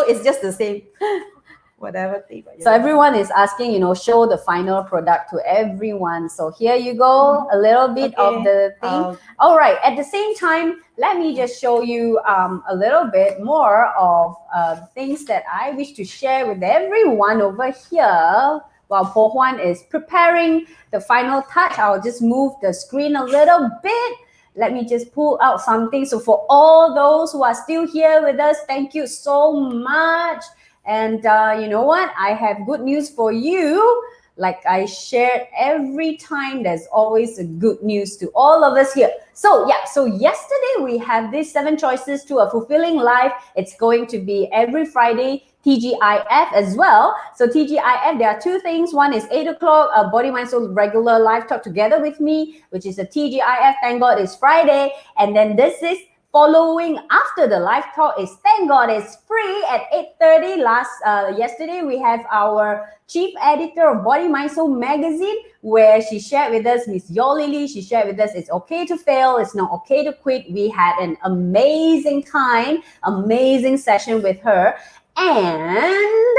It's just the same. Whatever tape. So everyone is asking, you know, show the final product to everyone. So here you go, a little bit of the thing. All right. At the same time, let me just show you a little bit more of things that I wish to share with everyone over here. While Po Huan is preparing the final touch, I'll just move the screen a little bit. Let me just pull out something. So for all those who are still here with us, thank you so much. And you know what? I have good news for you. Like I shared every time, there's always a good news to all of us here. So yeah, so yesterday we have these 7 choices to a fulfilling life. It's going to be every Friday, TGIF as well. So TGIF, there are 2 things. One is 8 o'clock, a Body, Mind, Soul regular live talk together with me, which is a TGIF. Thank God it's Friday. And then this is following after the live talk is Thank God It's Free at 8:30. Yesterday we have our chief editor of Body, Mind, Soul magazine, where she shared with us, Miss Yo Lily. She shared with us it's okay to fail, it's not okay to quit. We had an amazing time, amazing session with her. And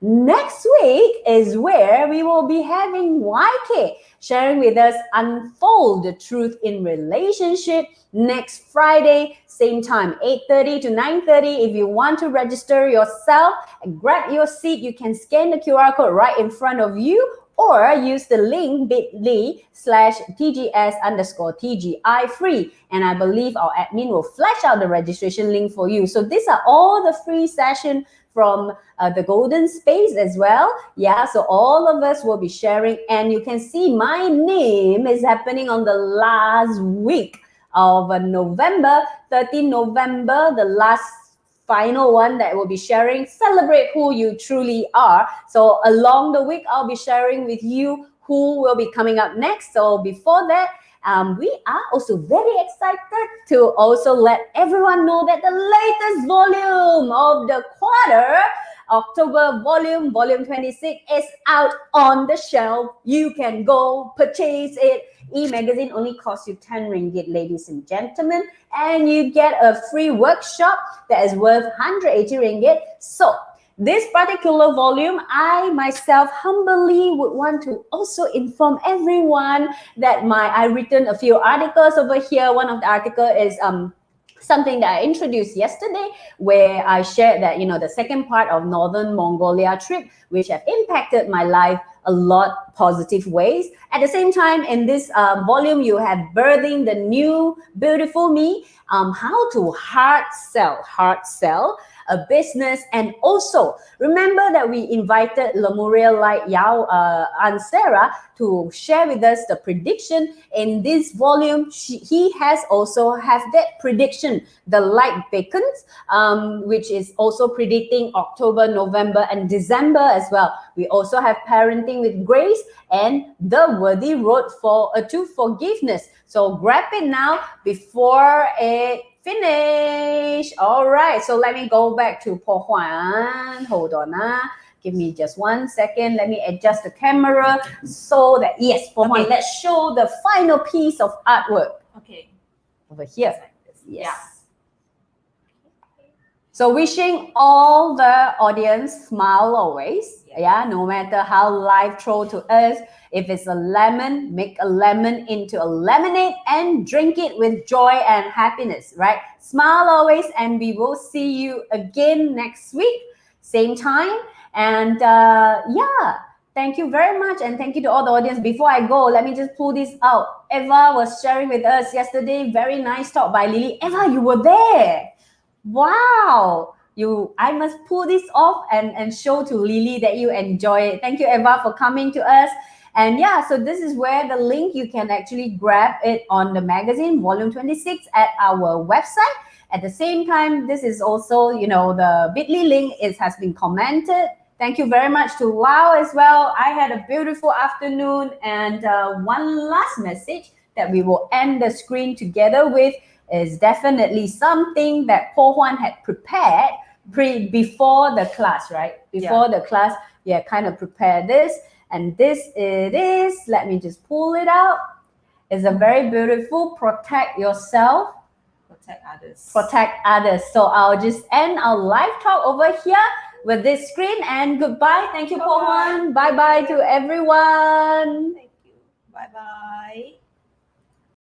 next week is where we will be having YK sharing with us Unfold the Truth in Relationship next Friday, same time, 8:30 to 9:30. If you want to register yourself, grab your seat. You can scan the QR code right in front of you, or use the link bit.ly/TGS_TGI free. And I believe our admin will flash out the registration link for you. So these are all the free sessions from the Golden Space as well. Yeah, so all of us will be sharing, and you can see my name is happening on the last week of November, 13 November, the last final one that we'll be sharing. Celebrate who you truly are. So along the week, I'll be sharing with you who will be coming up next. So before that, we are also very excited to also let everyone know that the latest volume of the quarter, October volume 26, is out on the shelf. You can go purchase it. E-magazine only costs you 10 ringgit, ladies and gentlemen, and you get a free workshop that is worth 180 ringgit. So this particular volume, I myself humbly would want to also inform everyone that I written a few articles over here. One of the articles is something that I introduced yesterday, where I shared that, you know, the second part of Northern Mongolia trip, which have impacted my life a lot positive ways. At the same time, in this volume, you have Birthing the New Beautiful Me, how to hard sell a business. And also remember that we invited Lemuria Light Yao and Sarah to share with us the prediction. In this volume, he has also have that prediction, the light beacons, which is also predicting October, November, and December as well. We also have Parenting with Grace and The Worthy Road to Forgiveness. So grab it now before it finish. All right, so let me go back to Po Huan. Hold on. Give me just 1 second. Let me adjust the camera so that, yes, Po Huan, let's show the final piece of artwork. Okay. Over here. Like this. Yes. Yeah. So wishing all the audience smile always. Yeah, no matter how life throw to us. If it's a lemon, make a lemon into a lemonade and drink it with joy and happiness, right? Smile always, and we will see you again next week, same time. And yeah, thank you very much, and thank you to all the audience. Before I go, let me just pull this out. Eva was sharing with us yesterday, very nice talk by Lily. Eva, you were there. Wow. I must pull this off and show to Lily that you enjoy it. Thank you, Eva, for coming to us. And yeah, so this is where the link, you can actually grab it on the magazine, volume 26 at our website. At the same time, this is also, the bit.ly link has been commented. Thank you very much to Lau as well. I had a beautiful afternoon. And one last message that we will end the screen together with is definitely something that Po Huan had prepared before the class, right? Before the class, kind of prepared this. And this it is. Let me just pull it out. It's a very beautiful, protect yourself, protect others. Protect others. So I'll just end our live talk over here with this screen, and goodbye. Thank you, Po Huan. Bye-bye to everyone. Thank you. Bye-bye.